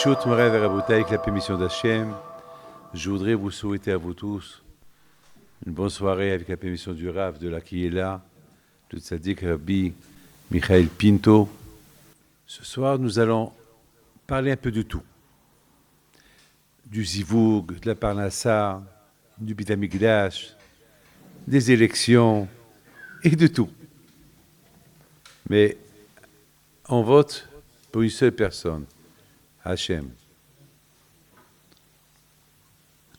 Breshut Moray Verabouta avec la permission d'Hachem, je voudrais vous souhaiter à vous tous une bonne soirée avec la permission du Rav de la Kiyela, le Tzaddik Rabbi Michael Pinto. Ce soir, nous allons parler un peu de tout. Du Zivug, de la Parnassa, du Beit HaMikdash, des élections et de tout. Mais on vote pour une seule personne, Hachem.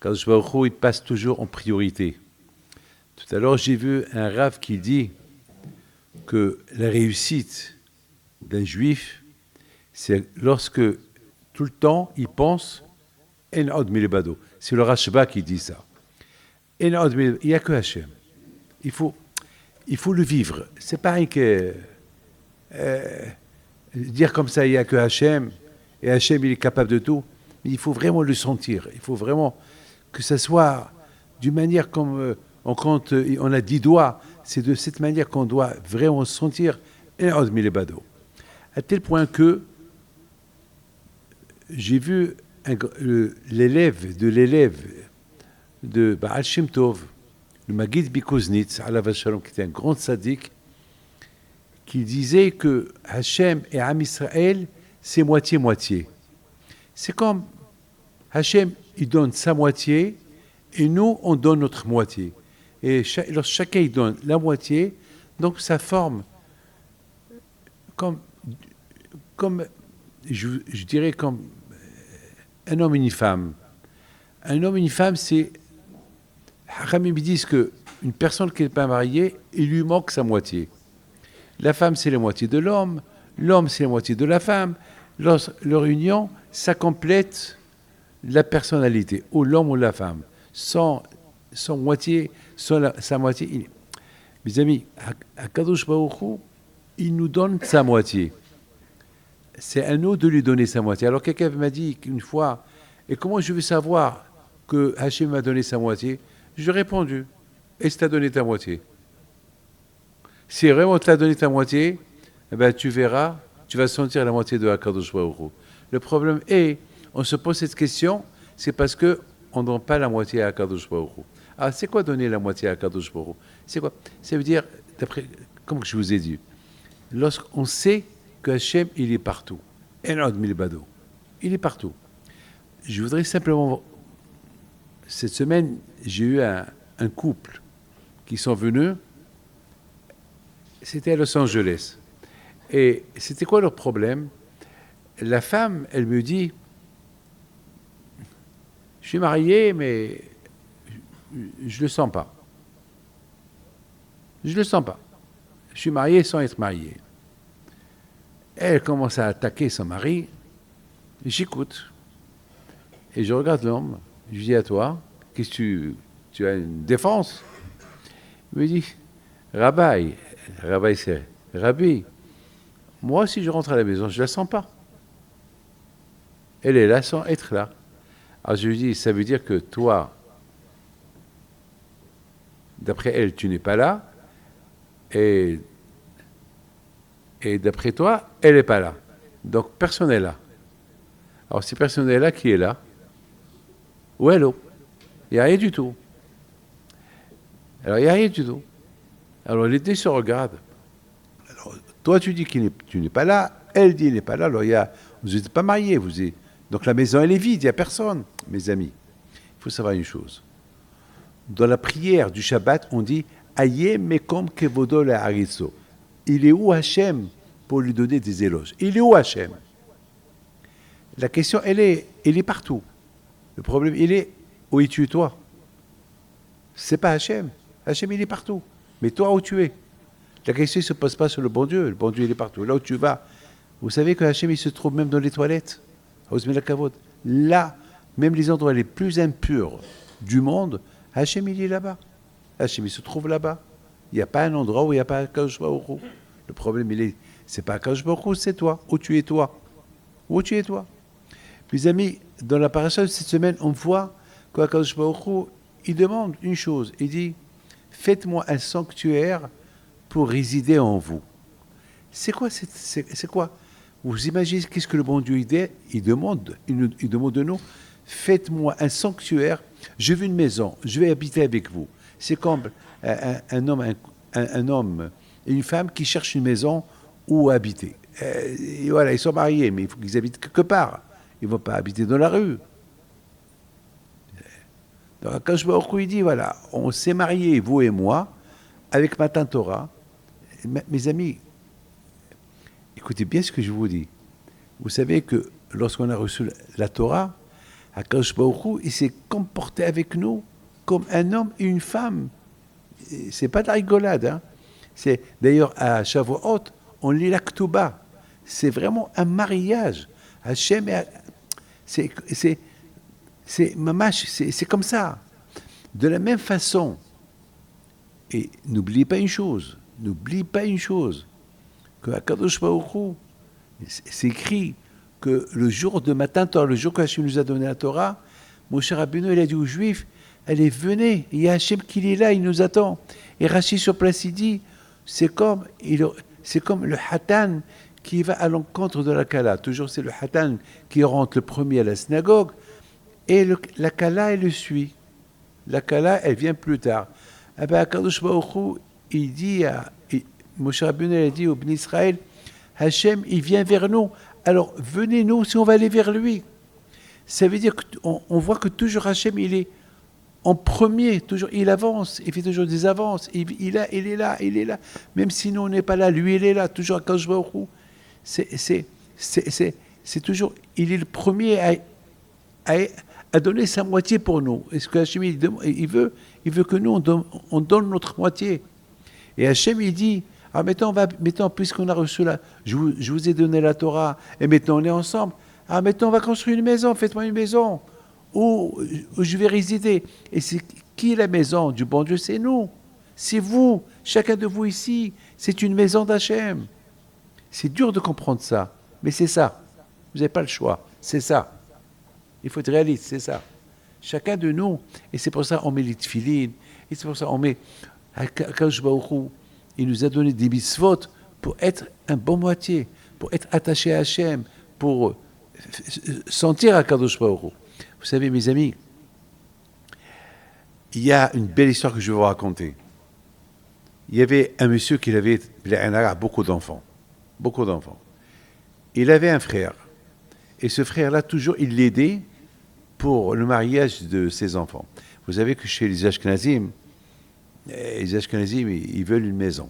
Kadosh Baruch Hu, il passe toujours en priorité. Tout à l'heure, j'ai vu un Rav qui dit que la réussite d'un juif, c'est lorsque tout le temps il pense En Od Milebado. C'est le Rashba qui dit ça. En Od Milebado. Il n'y a que Hachem. Il faut le vivre. C'est pas rien que dire comme ça, il n'y a que Hachem, et Hachem, il est capable de tout. Mais il faut vraiment le sentir. Il faut vraiment que ça soit d'une manière comme on a 10 doigts. C'est de cette manière qu'on doit vraiment sentir En Od Milebado. À tel point que j'ai vu l'élève de Baal Shem Tov, le Maggid Bikuznitz, alav shalom, qui était un grand tzaddik, qui disait que Hachem et Am Israël, c'est moitié-moitié. C'est comme Hachem, il donne sa moitié, et nous, on donne notre moitié. Et lorsque chacun il donne la moitié, donc ça forme comme je dirais comme un homme et une femme. Un homme et une femme, c'est... Haramim disent qu'une personne qui n'est pas mariée, il lui manque sa moitié. La femme, c'est la moitié de l'homme. L'homme, c'est la moitié de la femme. Leur union, ça complète la personnalité, ou l'homme ou la femme. Sans moitié, sa moitié. Mes amis, Akadosh Baruch Hu, il nous donne sa moitié. C'est à nous de lui donner sa moitié. Alors quelqu'un m'a dit une fois, et comment je vais savoir que Hachem m'a donné sa moitié? Je lui ai répondu, est-ce que tu as donné ta moitié? Si vraiment tu as donné ta moitié, eh ben, tu verras, tu vas sentir la moitié de Akadosh Baruch Hu. Le problème est, on se pose cette question, c'est parce qu'on ne donne pas la moitié à Akadosh Baruch Hu. Alors c'est quoi donner la moitié à Akadosh Baruch Hu? C'est quoi? Ça veut dire, comme je vous ai dit, lorsqu'on sait que Hachem, il est partout. En Od Milebado. Il est partout. Je voudrais simplement... Cette semaine, j'ai eu un couple qui sont venus. C'était à Los Angeles. Et c'était quoi leur problème? La femme, elle me dit, je suis mariée, mais je ne le sens pas. Je ne le sens pas. Je suis mariée sans être mariée. Elle commence à attaquer son mari. J'écoute. Et je regarde l'homme. Je lui dis à toi, qu'est-ce que tu as une défense? Il me dit, Rabbi, c'est Rabbi, moi si je rentre à la maison, je ne la sens pas. Elle est là sans être là. Alors je lui dis, ça veut dire que toi, d'après elle, tu n'es pas là, et d'après toi, elle n'est pas là. Donc personne n'est là. Alors si personne n'est là, qui est là? Où est l'eau? Il n'y a rien du tout. Alors il n'y a rien du tout. Alors les deux se regardent. Alors, toi tu dis que tu n'es pas là, elle dit qu'elle n'est pas là. Alors vous n'êtes pas mariés. Donc la maison elle est vide, il n'y a personne. Mes amis, il faut savoir une chose. Dans la prière du Shabbat, on dit Aye mekom kevodo le'aritzo. Il est où Hachem pour lui donner des éloges? Il est où Hachem? La question, elle est partout. Le problème, il est où es-tu toi? C'est pas Hachem. Hachem, il est partout. Mais toi, où tu es? La question ne se pose pas sur le bon Dieu. Le bon Dieu, il est partout. Là où tu vas, vous savez que Hachem, il se trouve même dans les toilettes. Là, même les endroits les plus impurs du monde, Hachem, il est là-bas. Hachem, il se trouve là-bas. Il n'y a pas un endroit où il n'y a pas Akadosh Baruch Hu. Le problème, c'est pas Akadosh Baruch Hu, c'est toi. Où tu es toi? Où tu es toi? Mes amis, dans la paracha de cette semaine, on voit qu'Akadosh Baruch Hu, il demande une chose. Il dit, faites-moi un sanctuaire pour résider en vous. C'est quoi? Vous imaginez qu'est-ce que le bon Dieu il demande, il demande de nous, faites-moi un sanctuaire, je veux une maison, je vais habiter avec vous. C'est comme un homme et une femme qui cherchent une maison où habiter. Et voilà, ils sont mariés, mais il faut qu'ils habitent quelque part. Ils ne vont pas habiter dans la rue. Donc, quand je vois il dit, voilà, on s'est mariés, vous et moi, avec Matan Torah. Mes amis, écoutez bien ce que je vous dis. Vous savez que lorsqu'on a reçu la Torah, Akadosh Baruch Hu, il s'est comporté avec nous comme un homme et une femme. C'est pas de la rigolade. Hein. C'est, d'ailleurs, à Shavuot, on lit la Ktuba. C'est vraiment un mariage. Hachem, mamash, c'est comme ça. De la même façon, et n'oublie pas une chose, que Akadosh Baruch Hu, c'est écrit que le jour de matin, le jour que Hachem nous a donné la Torah, Moshe Rabbeinu, il a dit aux Juifs, allez, venez, il y a Hachem qui est là, il nous attend. Et Rashi sur place, il dit, c'est comme le Hatan qui va à l'encontre de la Kala. Toujours, c'est le Hatan qui rentre le premier à la synagogue, et la Kala, elle le suit. La Kala, elle vient plus tard. Eh bien, Akadosh Baruch Hu, il dit, Moshe Rabbeinu, il a dit au Bnei Israël, Hachem, il vient vers nous. Alors, venez nous si on va aller vers lui. Ça veut dire qu'on voit que toujours Hachem, il est en premier, toujours, il avance, il fait toujours des avances. Il est là. Même si nous, on n'est pas là, lui, il est là, toujours à Akadosh Baruch Hu. C'est toujours, il est le premier à donner sa moitié pour nous. Et ce que Hachem, il veut que nous, on donne notre moitié. Et Hachem, il dit, maintenant, puisqu'on a reçu je vous ai donné la Torah, et maintenant on est ensemble, maintenant on va construire une maison, faites-moi une maison, où je vais résider. Et c'est qui est la maison du bon Dieu? C'est nous. C'est vous, chacun de vous ici, c'est une maison d'Hachem. C'est dur de comprendre ça, mais c'est ça. Vous n'avez pas le choix, c'est ça. Il faut être réaliste, c'est ça. Chacun de nous, et c'est pour ça qu'on met les tefilines, et c'est pour ça qu'on met Akadosh Baruch Hu, il nous a donné des mitzvot pour être un bon moitié, pour être attaché à Hachem, pour sentir Akadosh Baruch Hu. Vous savez, mes amis, il y a une belle histoire que je vais vous raconter. Il y avait un monsieur qui avait beaucoup d'enfants. Il avait un frère. Et ce frère-là, toujours, il l'aidait pour le mariage de ses enfants. Vous savez que chez les Ashkenazim, ils veulent une maison.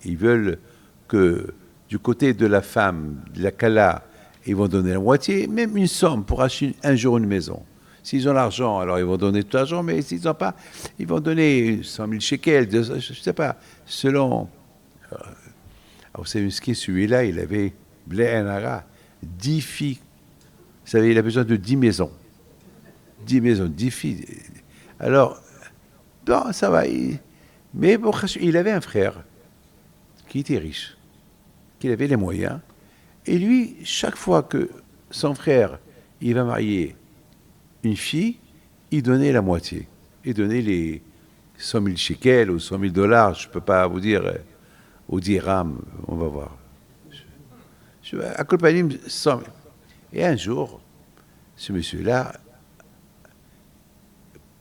Ils veulent que du côté de la femme, de la Kala, ils vont donner la moitié, même une somme pour acheter un jour une maison. S'ils ont l'argent, alors ils vont donner tout l'argent, mais s'ils n'ont pas, ils vont donner 100 000 shekels, je ne sais pas, selon... Alors, vous savez ce qui est celui-là, il avait, Blé Enara, 10 filles. Vous savez, il a besoin de 10 maisons. 10 maisons, 10 filles. Alors, non, ça va. Mais bon, il avait un frère qui était riche, qui avait les moyens. Et lui, chaque fois que son frère, il va marier une fille, il donnait la moitié. Il donnait les 100 000 shekels ou 100 000 dollars, je ne peux pas vous dire, au dirham, on va voir. À Kolpanim, 100 000. Et un jour, ce monsieur-là,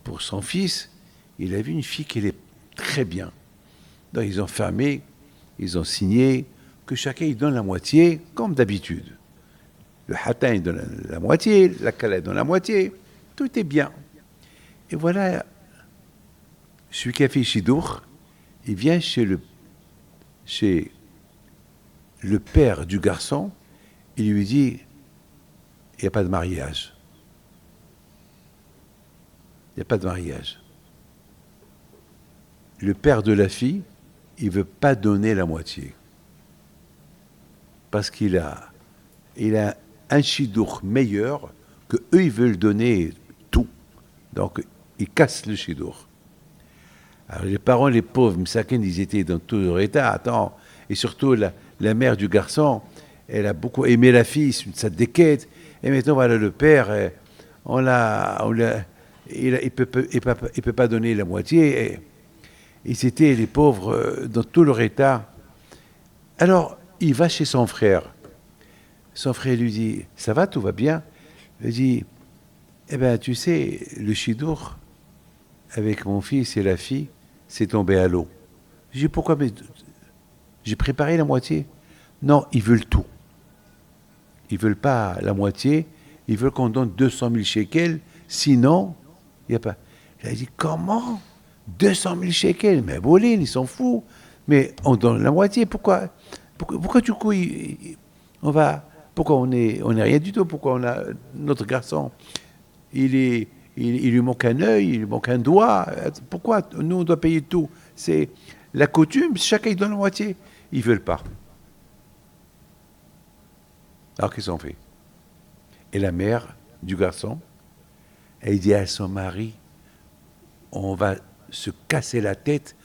pour son fils, il a vu une fille qui est très bien. Donc ils ont fermé, ils ont signé que chacun il donne la moitié, comme d'habitude. Le Hatan il donne la moitié, la Kala donne la moitié, tout est bien. Et voilà, celui qui a fait Shidour, il vient chez le père du garçon, il lui dit, il n'y a pas de mariage. Il n'y a pas de mariage. Le père de la fille, il ne veut pas donner la moitié. Parce qu'il a un chidour meilleur que eux ils veulent donner tout. Donc, ils cassent le chidour. Alors, les parents, les pauvres, Msaken, ils étaient dans tout leur état. Attends, et surtout, la mère du garçon, elle a beaucoup aimé la fille, c'est une sadéquette. Et maintenant, voilà, le père, il ne peut pas donner la moitié. Et c'était les pauvres dans tout leur état. Alors, il va chez son frère. Son frère lui dit, ça va, tout va bien? Il dit, eh ben, tu sais, le chidour, avec mon fils et la fille, c'est tombé à l'eau. Je dis, pourquoi? Mais j'ai préparé la moitié. Non, ils veulent tout. Ils veulent pas la moitié. Ils veulent qu'on donne 200 000 shekels. Sinon, il n'y a pas. J'ai dit, comment? 200 000 shekels? Mais Bolin, ils sont fous. Mais on donne la moitié. Pourquoi du coup, on va. Pourquoi on est rien du tout? Pourquoi on a notre garçon? Il lui manque un œil, il lui manque un doigt. Pourquoi nous, on doit payer tout? C'est la coutume, chacun il donne la moitié. Ils veulent pas. Alors qu'est-ce qu'on fait? Et la mère du garçon, elle dit à son mari, on va se casser la tête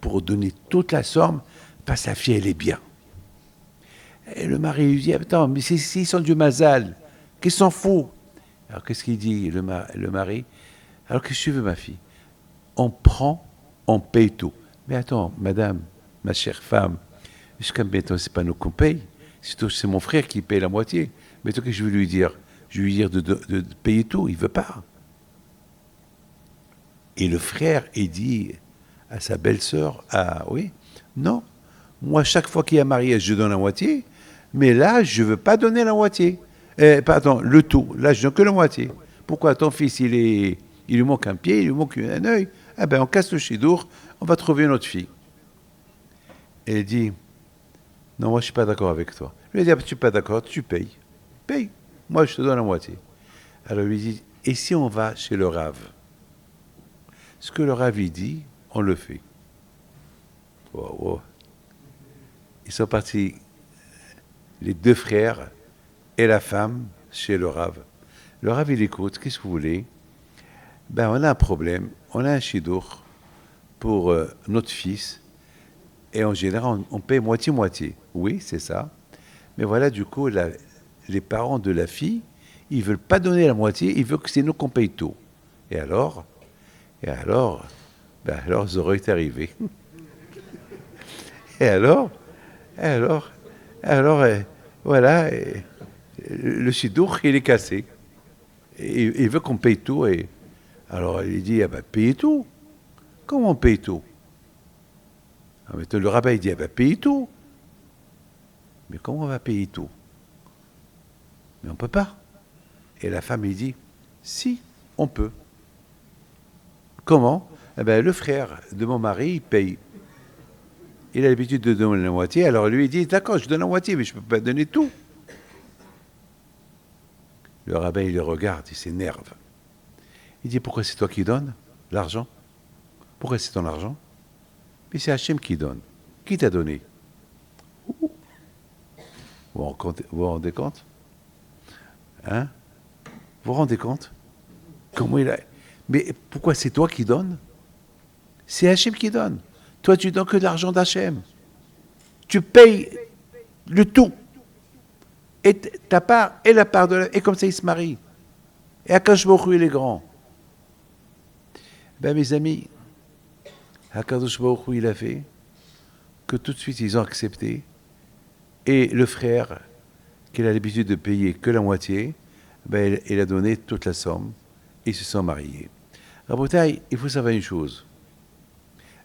pour donner toute la somme, parce que sa fille, elle est bien. Et le mari lui dit, attends, mais s'ils sont du mazal, qu'ils s'en fout? Alors qu'est-ce qu'il dit, le mari? Alors qu'est-ce que tu veux, ma fille? On prend, on paye tout. Mais attends, madame, ma chère femme, jusqu'à maintenant, c'est pas nous qu'on paye. C'est mon frère qui paye la moitié. Mais toi, qu'est-ce que je vais lui dire? Je vais lui dire de payer tout. Il veut pas. Et le frère, il dit à sa belle-sœur, ah oui, non, moi, chaque fois qu'il y a mariage, je donne la moitié. Mais là, je ne veux pas donner la moitié. Pardon, le tout. Là, je donne que la moitié. Pourquoi? Ton fils, il lui manque un pied, il lui manque un œil. Ah ben, on casse le chidour, on va trouver notre fille. Et il dit, non, moi, je ne suis pas d'accord avec toi. Je lui ai dit, ah, tu ne suis pas d'accord, tu payes. Paye. Moi, je te donne la moitié. Alors, il lui dit, et si on va chez le Rav? Ce que le Rav, il dit, on le fait. Wow, wow. Ils sont partis, les deux frères et la femme, chez le Rav. Le Rav, il écoute, qu'est-ce que vous voulez? Ben, on a un problème, on a un chidour pour notre fils, et en général, on paye moitié-moitié. Oui, c'est ça. Mais voilà, du coup, les parents de la fille, ils ne veulent pas donner la moitié, ils veulent que c'est nous qu'on paye tout. Et alors, Zoro est arrivé. Et alors, voilà, le chidour, il est cassé. Et il veut qu'on paye tout. Et alors, il dit, ah ben, payez tout. Comment on paye tout? Ah, mais le rabbin, il dit, ah ben, payez tout. Mais comment on va payer tout? Mais on ne peut pas. Et la femme, il dit, si, on peut. Comment? Eh ben, le frère de mon mari, il paye. Il a l'habitude de donner la moitié. Alors lui, il dit, d'accord, je donne la moitié, mais je ne peux pas donner tout. Le rabbin, il le regarde, il s'énerve. Il dit, pourquoi c'est toi qui donnes l'argent? Pourquoi c'est ton argent? Mais c'est Hachem qui donne. Qui t'a donné? Vous vous rendez compte? Hein? Vous vous rendez compte? Comment il a... Mais pourquoi c'est toi qui donnes? C'est Hachem qui donne. Toi, tu donnes que de l'argent d'Hachem. Tu payes le tout. Et ta part et la part de la... Et comme ça, ils se marient. Et Akadosh Baruch Hu, il est grand. Ben, mes amis, Akadosh Baruch Hu, il a fait que tout de suite, ils ont accepté. Et le frère, qui a l'habitude de payer que la moitié, ben, il a donné toute la somme. Et ils se sont mariés. Rabotai, il faut savoir une chose.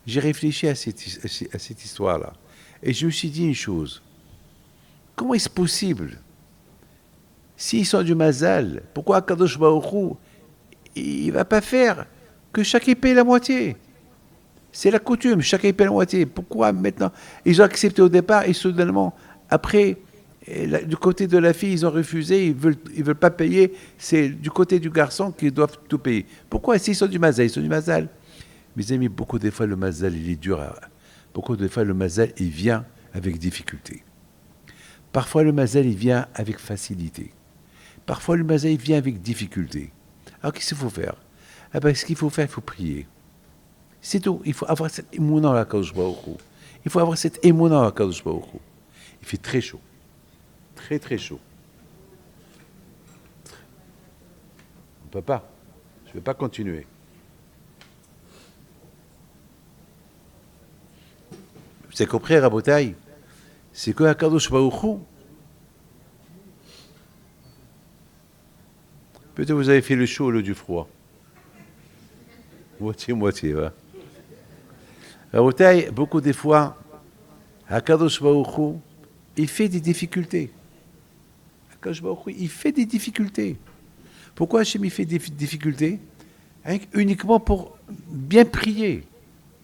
J'ai réfléchi à cette histoire-là. Et je me suis dit une chose. Comment est-ce possible? S'ils sont du Mazal, pourquoi Akadosh Baruch Hu, il ne va pas faire que chacun paye la moitié? C'est la coutume, chacun paye la moitié. Pourquoi maintenant? Ils ont accepté au départ et soudainement, après, du côté de la fille, ils ont refusé, ils veulent pas payer. C'est du côté du garçon qu'ils doivent tout payer. Pourquoi? S'ils sont du Mazal, ils sont du Mazal. Mes amis, beaucoup de fois, le Mazal, il est dur. Beaucoup de fois, le Mazal, il vient avec difficulté. Parfois, le Mazal, il vient avec facilité. Parfois, le Mazal, il vient avec difficulté. Alors, qu'est-ce qu'il faut faire? Ah ben, ce qu'il faut faire, il faut prier. C'est tout. Il faut avoir cette émouna à Kadosh Baruch Hu. Il faut avoir cette émouna à Kadosh Baruch Hu. Il fait très chaud. Très, très chaud. On ne peut pas. Je ne vais pas continuer. Vous avez compris, Rabotai? C'est que Akadosh Baruch Hu, Peut-être vous avez fait le chaud au lieu du froid. Moitié, va. Rabotai, beaucoup des fois, Hakadosh Baruch Hu, il fait des difficultés. Hakadosh Baruch Hu, il fait des difficultés. Pourquoi Hachem il fait des difficultés? Uniquement pour bien prier.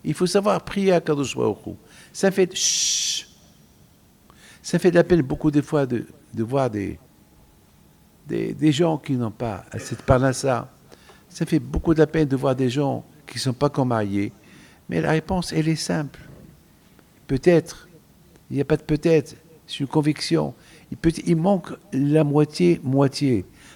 Il faut savoir prier à Hakadosh Baruch Hu. Ça fait ça fait de la peine beaucoup des fois de voir des gens qui n'ont pas assez de parnassa. Ça fait beaucoup de la peine de voir des gens qui ne sont pas encore mariés. Mais la réponse, elle est simple. Peut-être, il n'y a pas de peut-être, c'est une conviction. Il manque la moitié.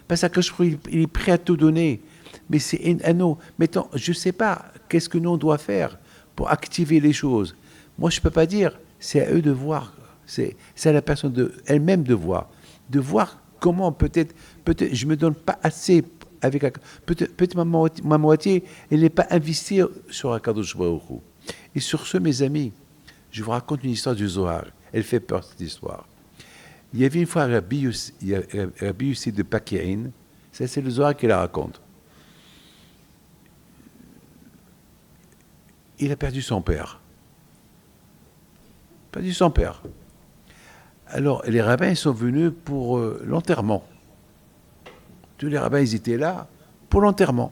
Parce que il est prêt à tout donner. Mais c'est un non. Mettons, je ne sais pas, qu'est-ce que nous on doit faire pour activer les choses. Moi, je ne peux pas dire, c'est à eux de voir. C'est à la personne elle-même de voir. De voir comment peut-être je ne me donne pas assez avec peut-être ma moitié, elle n'est pas investie sur Akadosh Baruch Hu. Et sur ce, mes amis, je vous raconte une histoire du Zohar. Elle fait peur, cette histoire. Il y avait une fois Rabbi Yossi de Pakirin, ça c'est le Zohar qui la raconte. Il a perdu son père. Perdu son père. Alors, les rabbins sont venus pour l'enterrement. Tous les rabbins, ils étaient là pour l'enterrement.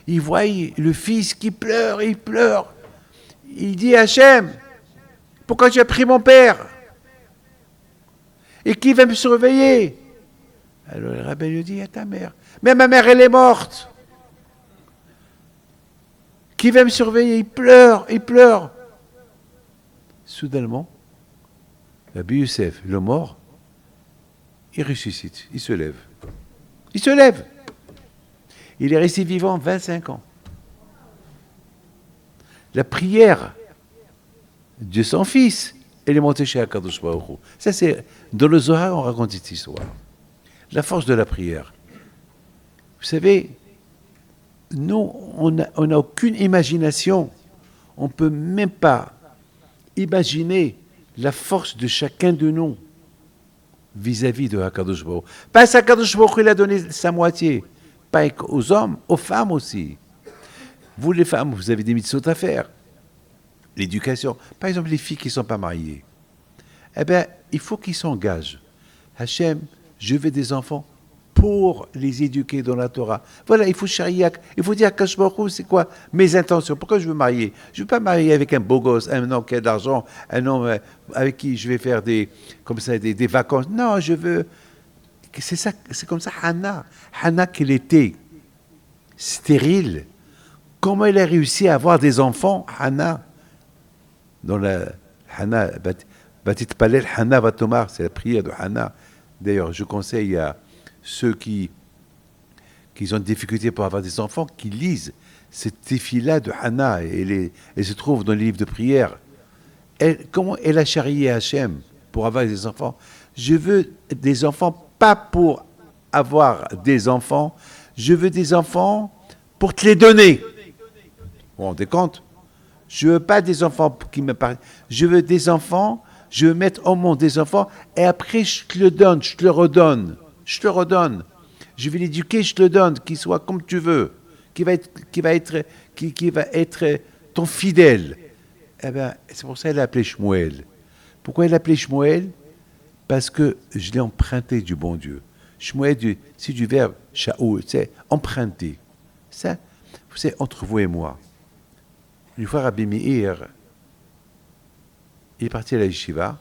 Ils voient le fils qui pleure, il pleure. Il dit, Hachem, pourquoi tu as pris mon père? Et qui va me surveiller? Alors le rabbin lui dit, à ta mère. Mais ma mère, elle est morte. Qui va me surveiller? Il pleure. Soudainement, Rabbi Youssef, le mort, il ressuscite, il se lève. Il est resté vivant 25 ans. La prière de son fils, elle est montée chez Akadosh Baruch Hu. Ça, c'est dans le Zohar, on raconte cette histoire. La force de la prière. Vous savez, nous, on n'a aucune imagination. On ne peut même pas imaginer la force de chacun de nous vis-à-vis de Hakadosh Baruch Hu. Pas Hakadosh Baruch Hu, il a donné sa moitié. Pas aux hommes, aux femmes aussi. Vous, les femmes, vous avez des mitzvot à faire. L'éducation. Par exemple, les filles qui ne sont pas mariées. Eh bien, il faut qu'ils s'engagent. Hachem, je veux des enfants pour les éduquer dans la Torah. Voilà, il faut shariak. Il faut dire à Hakadosh Baruch Hu, c'est quoi mes intentions? Pourquoi je veux marier? Je ne veux pas marier avec un beau gosse, un homme qui a de l'argent, un homme avec qui je vais faire des vacances. Non, je veux... C'est ça, c'est comme ça, Hannah, qu'elle était stérile. Comment elle a réussi à avoir des enfants, Hannah? Dans la Hannah, Batit Palel, Hannah Vatomar, c'est la prière de Hannah. D'ailleurs, je conseille à ceux qui ont des difficultés pour avoir des enfants, qui lisent cette tefila de Hannah. Elle se trouve dans les livres de prière. Comment elle a charrié Hachem pour avoir des enfants? Je veux des enfants, pas pour avoir des enfants, je veux des enfants pour te les donner. Vous vous rendez compte? Je ne veux pas des enfants qui me parlent. Je veux des enfants, je veux mettre au monde des enfants, et après je te le donne, je te le redonne. Je vais l'éduquer, je te le donne, qu'il soit comme tu veux, qui va être ton fidèle. Eh bien, c'est pour ça qu'elle l'a appelé Shmuel. Pourquoi elle l'a appelé Shmuel? Parce que je l'ai emprunté du bon Dieu. Shmuel, c'est du verbe sha'ou, c'est emprunter. Ça, vous savez, entre vous et moi. Une fois, Rabbi Meir, il est parti à la yeshiva.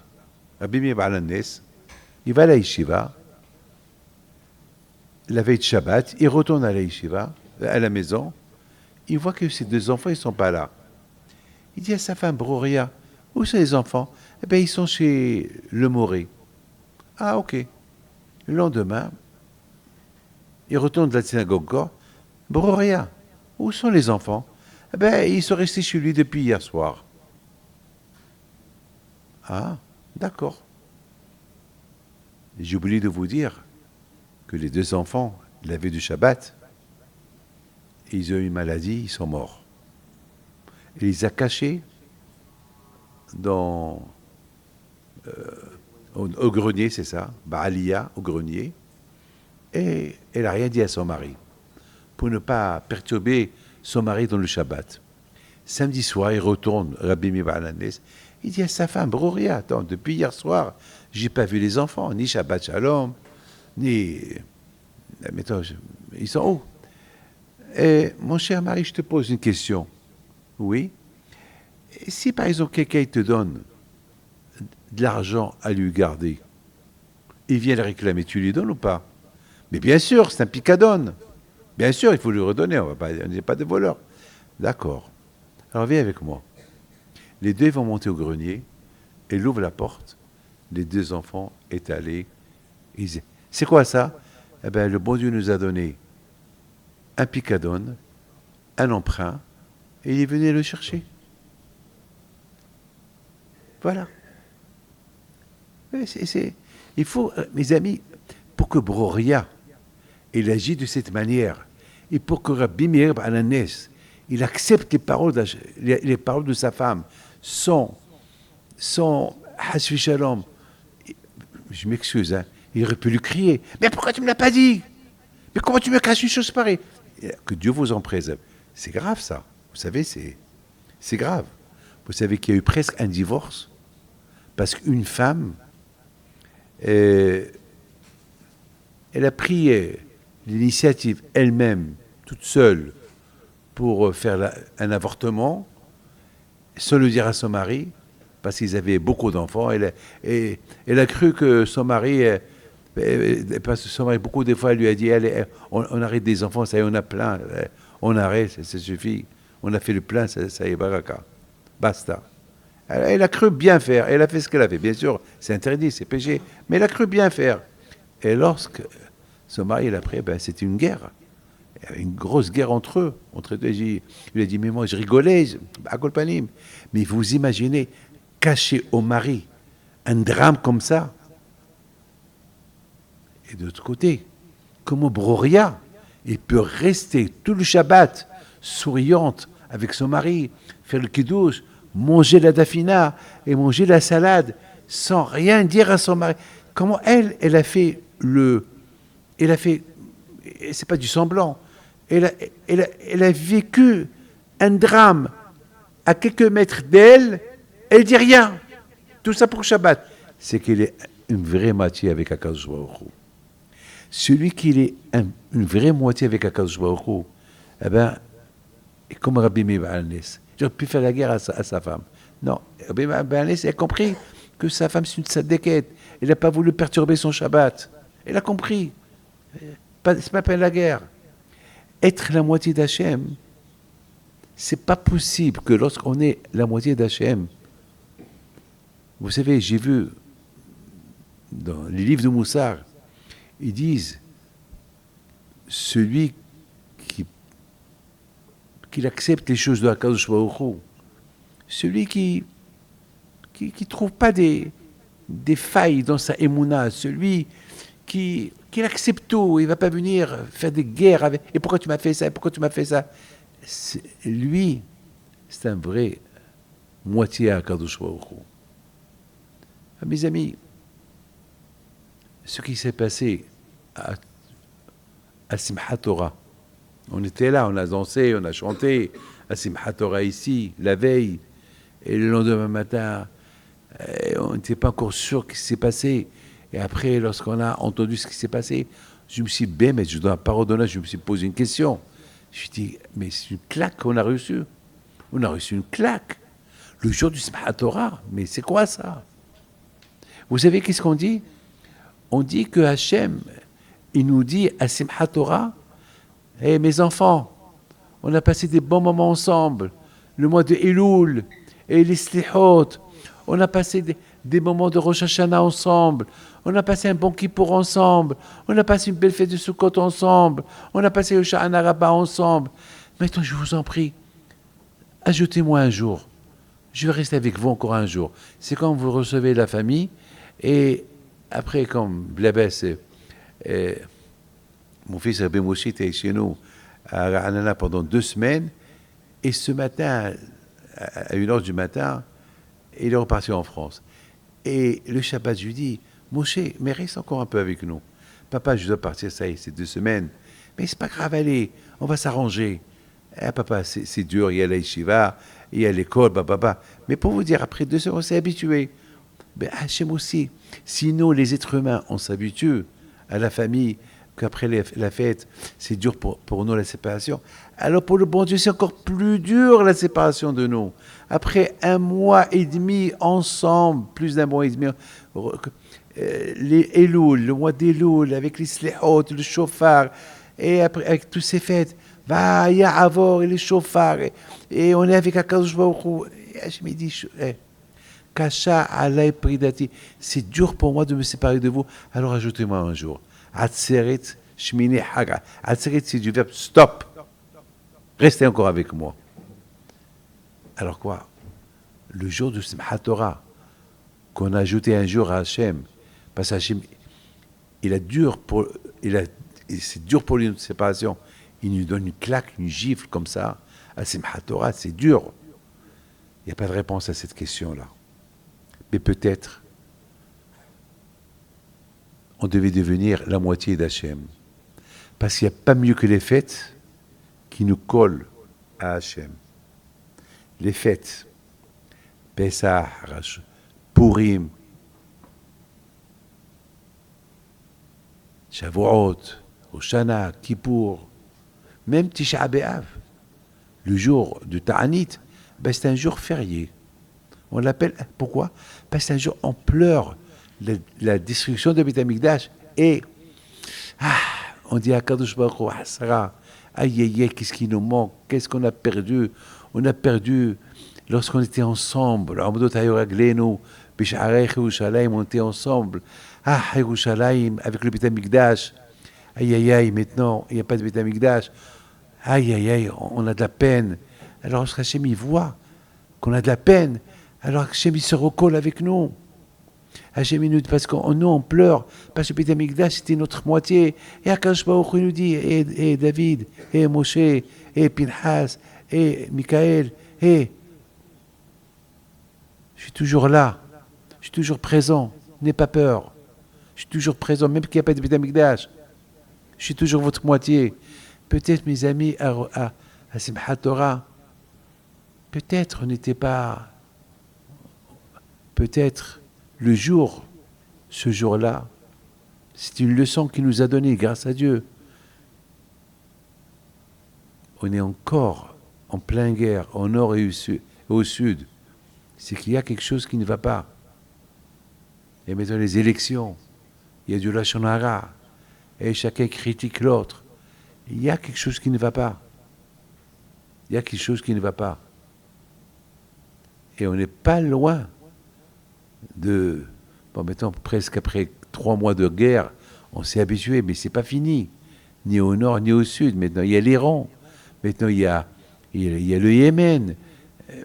Rabbi Meir Balanes, il va à la yeshiva. La veille de Shabbat, il retourne à la yeshiva, à la maison. Il voit que ses deux enfants, ils ne sont pas là. Il dit à sa femme, Broria, où sont les enfants? Eh bien, ils sont chez le Moré. Ah, ok. Le lendemain, il retourne de la synagogue. Broria, où sont les enfants? Eh bien, ils sont restés chez lui depuis hier soir. Ah, d'accord. J'ai oublié de vous dire que les deux enfants, la veille du Shabbat, ils ont eu une maladie, ils sont morts. Il les a cachés au grenier, c'est ça, Baalia, au grenier. Et elle n'a rien dit à son mari, pour ne pas perturber son mari dans le Shabbat. Samedi soir, il retourne, Rabbi Meir Baal HaNes, il dit à sa femme, Broria, attends, depuis hier soir, j'ai pas vu les enfants, ni Shabbat Shalom, ni... Mais attends, ils sont où? Et mon cher mari, je te pose une question. Oui? Et si par exemple quelqu'un te donne de l'argent à lui garder, il vient le réclamer, tu lui donnes ou pas? Mais bien sûr, c'est un picadone. Bien sûr, il faut lui redonner, on n'est pas des voleurs. D'accord. Alors viens avec moi. Les deux vont monter au grenier, elle ouvre la porte, les deux enfants étalés. Ils disent, c'est quoi ça? Eh bien, le bon Dieu nous a donné un picadone, un emprunt, et il est venu le chercher. Voilà. Il faut, mes amis, pour que Broria, il agit de cette manière, et pour que Rabbi Meir Baal HaNes, il accepte les paroles de sa femme, sans Hasvi Shalom, je m'excuse, hein, il aurait pu lui crier, mais pourquoi tu ne me l'as pas dit? Mais comment tu me caches une chose pareille? Que Dieu vous en préserve. C'est grave ça, vous savez, c'est grave. Vous savez qu'il y a eu presque un divorce, parce qu'une femme, elle a pris l'initiative elle-même, toute seule, pour faire un avortement, sans le dire à son mari, parce qu'ils avaient beaucoup d'enfants. Elle a cru que son mari, parce que son mari, beaucoup de fois, elle lui a dit, allez, on arrête des enfants, ça y est, on a plein, on arrête, ça suffit. On a fait le plein, ça y est, baraka. Basta. Elle a cru bien faire, elle a fait ce qu'elle a fait. Bien sûr, c'est interdit, c'est péché, mais elle a cru bien faire. Et lorsque son mari l'a pris, ben, c'était une guerre. Il y avait une grosse guerre entre eux. Il lui a dit, mais moi je rigolais, à Colpanim. Mais vous imaginez, cacher au mari un drame comme ça. Et de l'autre côté, comment Broria, il peut rester tout le Shabbat souriante avec son mari, faire le kiddush, manger la dafina et manger la salade sans rien dire à son mari. Comment elle a fait c'est pas du semblant, elle a vécu un drame à quelques mètres d'elle, elle dit rien. Tout ça pour Shabbat. C'est qu'elle est une vraie moitié avec Akadosh Baruch Hu. Celui qui est une vraie moitié avec Akadosh Baruch Hu, eh ben, comme Rabbi Meir Baal HaNes, il aurait pu faire la guerre à sa femme. Non, Rabbi Meir Baal HaNes a compris que sa femme c'est une tzadékette. Elle n'a pas voulu perturber son Shabbat. Elle a compris. C'est pas peine la guerre. Être la moitié d'Hachem, c'est pas possible que lorsqu'on est la moitié d'Hachem. Vous savez, j'ai vu dans les livres de Moussar, ils disent celui qui accepte les choses de Akadosh Baruch Hu, celui qui trouve pas des failles dans sa émouna, celui qui accepte tout, il va pas venir faire des guerres avec. Et pourquoi tu m'as fait ça? Et pourquoi tu m'as fait ça? Lui, c'est un vrai moitié à Akadosh Baruch Hu. Mes amis, ce qui s'est passé à Simchat Torah, on était là, on a dansé, on a chanté à Simchat Torah ici, la veille, et le lendemain matin, on n'était pas encore sûr ce qui s'est passé. Et après, lorsqu'on a entendu ce qui s'est passé, je me suis dit, mais je dois pardonner, je me suis posé une question. Je me suis dit, mais c'est une claque qu'on a reçue. On a reçu une claque. Le jour du Simchat Torah, mais c'est quoi ça? Vous savez qu'est-ce qu'on dit? On dit que Hachem, il nous dit à Simchat Torah, hey, mes enfants, on a passé des bons moments ensemble, le mois de Elul et les Slichot, on a passé des moments de Rosh Hashanah ensemble, on a passé un bon Kippour ensemble, on a passé une belle fête de Sukkot ensemble, on a passé le Sha'ana Rabbah ensemble. Maintenant, je vous en prie, ajoutez-moi un jour. Je vais rester avec vous encore un jour. C'est quand vous recevez la famille, et après, comme Blabès, mon fils Rabbi Moshe était chez nous à Ra'anana pendant 2 semaines, et ce matin, à 1h du matin, il est reparti en France. Et le Shabbat, je lui dis, Moshe, mais reste encore un peu avec nous. Papa, je dois partir, ça y est, c'est 2 semaines. Mais c'est pas grave, allez, on va s'arranger. Eh, papa, c'est dur, il y a la yeshiva, il y a l'école, papa. Mais pour vous dire, après 2 semaines, on s'est habitué. Ben, Hachem aussi. Sinon, les êtres humains, on s'habitue à la famille, qu'après la fête, c'est dur pour nous la séparation. Alors pour le bon Dieu, c'est encore plus dur la séparation de nous. Après 1 mois et demi ensemble, plus d'1 mois et demi, les Elul, le mois d'Elul, avec les Slehot, le chauffard, et après, avec toutes ces fêtes, va, il y a Avor et les chauffards, et on est avec Akadosh Baruch Hu. Et je me dis, Kasha alay pridati. C'est dur pour moi de me séparer de vous. Alors ajoutez-moi un jour. Atzeret shmini haga. Atzeret, c'est du verbe stop. Restez encore avec moi. Alors quoi? Le jour de Simchat Torah, qu'on a ajouté un jour à Hachem, parce que Hachem, c'est dur pour lui notre séparation. Il nous donne une claque, une gifle comme ça. À Simchat Torah, c'est dur. Il n'y a pas de réponse à cette question-là. Mais peut-être, on devait devenir la moitié d'Hachem. Parce qu'il n'y a pas mieux que les fêtes qui nous collent à Hachem. Les fêtes, Pesach, Purim, Shavuot, Hoshana, Kippour, même Tisha B'Av, le jour du Ta'anit, c'est un jour férié. On l'appelle, pourquoi? Parce que c'est un jour, on pleure la destruction de Beth Amikdash et on dit à Kadosh Baruch Hu, Sarah, aïe aïe aïe, qu'est-ce qui nous manque, qu'est-ce qu'on a perdu? On a perdu lorsqu'on était ensemble, on était ensemble, Yerushalayim, avec le Beth Amikdash, aïe aïe aïe, maintenant il n'y a pas de Beth Amikdash, aïe aïe aïe, on a de la peine. Alors Hachem il voit qu'on a de la peine. Alors Hachem, il se recolle avec nous. Hachem, il nous dit, parce que nous, on pleure, parce que Beth Amikdash, c'était notre moitié. Et Akadosh Baruch Hu, il nous dit, David, Moshe, Pinhas, Michael, je suis toujours là, je suis toujours présent, n'aie pas peur. Je suis toujours présent, même qu'il n'y a pas de Beth Amikdash. Je suis toujours votre moitié. Peut-être, mes amis, à Simchat Torah, peut-être on n'était pas... Peut-être le jour, ce jour-là, c'est une leçon qu'il nous a donnée, grâce à Dieu. On est encore en pleine guerre, au nord et au sud. C'est qu'il y a quelque chose qui ne va pas. Et maintenant les élections, il y a du Lashon Hara, et chacun critique l'autre. Il y a quelque chose qui ne va pas. Il y a quelque chose qui ne va pas. Et on n'est pas loin maintenant presque après 3 mois de guerre, on s'est habitué, mais c'est pas fini, ni au nord ni au sud. Maintenant il y a l'Iran, maintenant il y a le Yémen.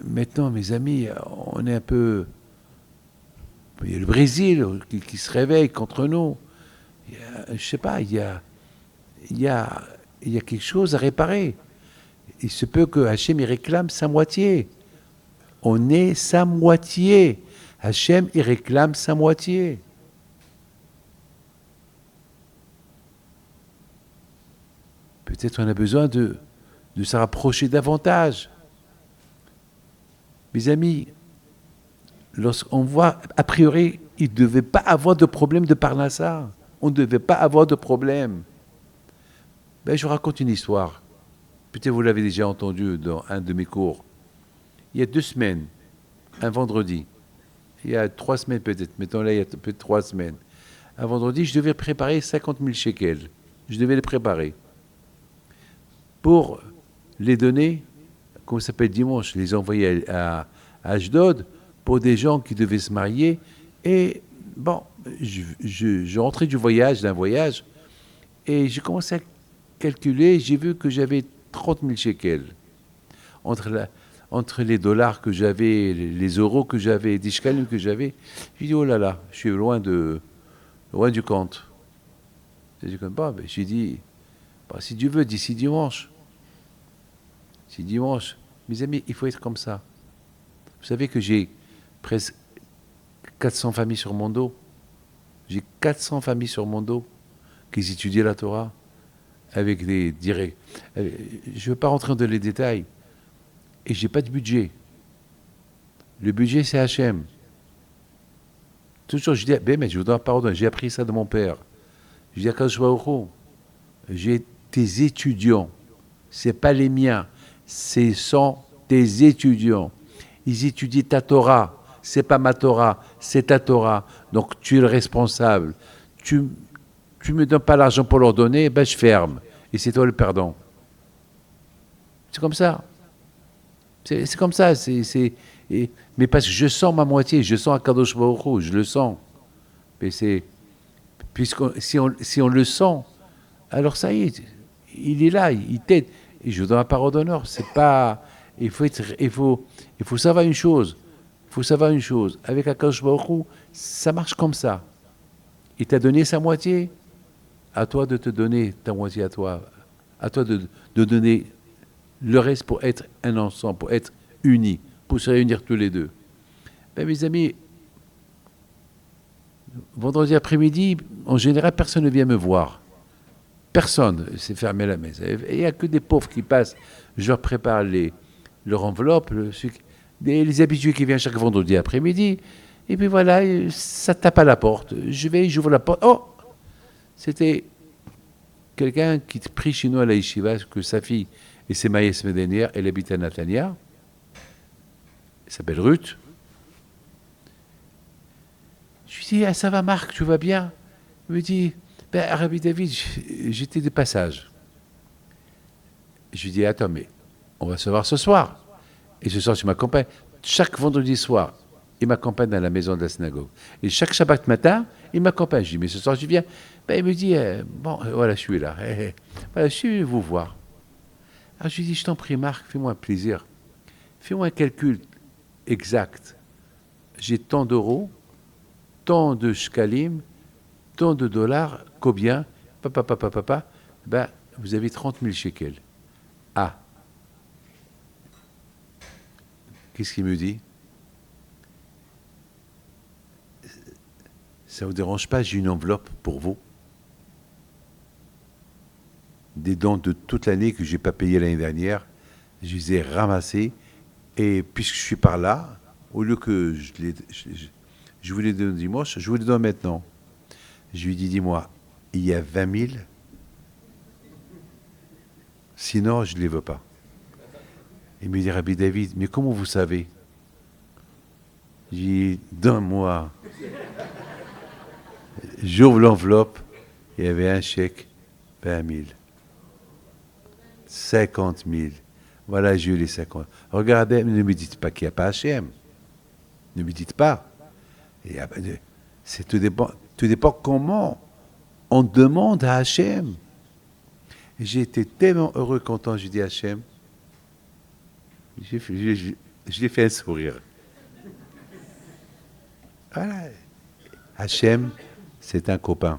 Maintenant, mes amis, on est un peu, il y a le Brésil qui se réveille contre nous. Je sais pas, il y a quelque chose à réparer. Il se peut que Hachem il réclame sa moitié. On est sa moitié. Hachem, il réclame sa moitié. Peut-être on a besoin de se rapprocher davantage. Mes amis, lorsqu'on voit, a priori, il ne devait pas avoir de problème de Parnassa. On ne devait pas avoir de problème. Je vous raconte une histoire. Peut-être vous l'avez déjà entendu dans un de mes cours. Il y a 2 semaines, un vendredi, il y a 3 semaines peut-être, mettons là, il y a peut-être 3 semaines. Un vendredi, je devais préparer 50 000 shekels. Je devais les préparer. Pour les donner, comment ça s'appelle dimanche, les envoyer à Ashdod pour des gens qui devaient se marier. Et bon, je rentrais d'un voyage, et j'ai commencé à calculer, j'ai vu que j'avais 30 000 shekels. Entre les dollars que j'avais, les euros que j'avais, les shekels que j'avais, j'ai dit, oh là là, je suis loin du compte. J'ai dit, si Dieu veut, d'ici dimanche. Mes amis, il faut être comme ça. Vous savez que j'ai presque 400 familles sur mon dos. J'ai 400 familles sur mon dos. qu'ils étudient la Torah avec des directs. Je ne veux pas rentrer dans les détails. Et je n'ai pas de budget. Le budget, c'est Hachem. Toujours, je dis, ben, mais je vous donne pardon, j'ai appris ça de mon père. Je dis à Kadosh Baruch Hu, j'ai tes étudiants, ce n'est pas les miens, ce sont tes étudiants. Ils étudient ta Torah, ce n'est pas ma Torah, c'est ta Torah. Donc tu es le responsable. Tu ne me donnes pas l'argent pour leur donner, ben je ferme. Et c'est toi le perdant. C'est comme ça. C'est comme ça. Mais parce que je sens ma moitié, je sens Akadosh Baruch Hu, je le sens. Mais si on le sent, alors ça y est, il est là, il t'aide. Et je vous donne la parole d'honneur. C'est pas. Il faut savoir une chose. Il faut savoir une chose. Avec Akadosh Baruch Hu, ça marche comme ça. Il t'a donné sa moitié. À toi de te donner ta moitié à toi. À toi de donner le reste pour être un ensemble, pour être unis, pour se réunir tous les deux. Ben, mes amis, vendredi après-midi, en général, personne ne vient me voir. Personne, c'est fermé la messe. Et il n'y a que des pauvres qui passent. Je leur prépare leur enveloppe, les habitués qui viennent chaque vendredi après-midi. Et puis voilà, ça tape à la porte. J'ouvre la porte. Oh, c'était quelqu'un qui prie chez nous à la yeshiva, que sa fille et ses maïs médénières, elle habite à Natania. Elle s'appelle Ruth. Je lui dis, ah, ça va Marc, tu vas bien? Il me dit, ben, Rabbi David, j'étais de passage. Je lui dis, attends, mais on va se voir ce soir. Et ce soir, tu m'accompagnes. Chaque vendredi soir, il m'accompagne dans la maison de la synagogue. Et chaque Shabbat matin, il m'accompagne. Je dis, mais ce soir, je viens. Ben, il me dit, bon, voilà, je suis là. Voilà, je suis vous voir. Alors, je lui dis, je t'en prie, Marc, fais-moi un plaisir. Fais-moi un calcul exact. J'ai tant d'euros, tant de shkalim, tant de dollars, combien? Papa. Ben, vous avez 30 000 shekels. Ah. Qu'est-ce qu'il me dit? Ça ne vous dérange pas, j'ai une enveloppe pour vous. Des dons de toute l'année que je n'ai pas payé l'année dernière, je les ai ramassés. Et puisque je suis par là, au lieu que je vous les donne dimanche, je vous les donne maintenant. Je lui dis, dis-moi, il y a 20 000? Sinon, je ne les veux pas. Il me dit, Rabbi David, mais comment vous savez? Je dis, donne-moi. J'ouvre l'enveloppe, il y avait un chèque, 20 000. 50 000. Voilà, j'ai eu les 50. Regardez, ne me dites pas qu'il n'y a pas Hachem. Ne me dites pas. Tout dépend comment on demande à Hachem. Et j'ai été tellement heureux, content, je dis Hachem. Je l'ai fait un sourire. Voilà. Hachem, c'est un copain.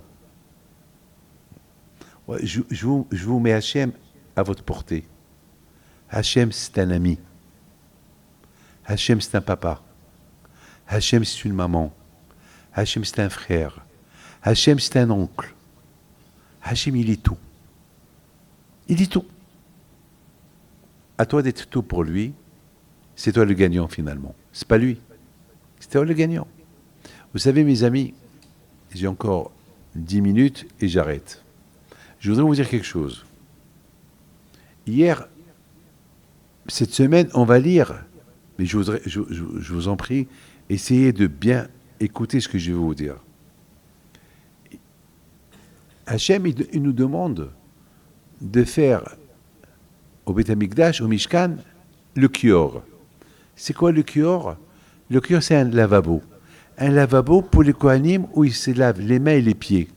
Ouais, je vous mets Hachem à votre portée. Hachem, c'est un ami. Hachem, c'est un papa. Hachem, c'est une maman. Hachem, c'est un frère. Hachem, c'est un oncle. Hachem, il est tout. Il est tout. À toi d'être tout pour lui. C'est toi le gagnant, finalement. C'est pas lui. C'est toi le gagnant. Vous savez, mes amis, j'ai encore 10 minutes et j'arrête. Je voudrais vous dire quelque chose. Hier, cette semaine, on va lire, mais je vous en prie, essayez de bien écouter ce que je vais vous dire. Hachem, il nous demande de faire au Beth Amikdash, au Mishkan, le kior. C'est quoi le kior? Le kior, c'est un lavabo. Un lavabo pour les Kohanim où ils se lavent les mains et les pieds.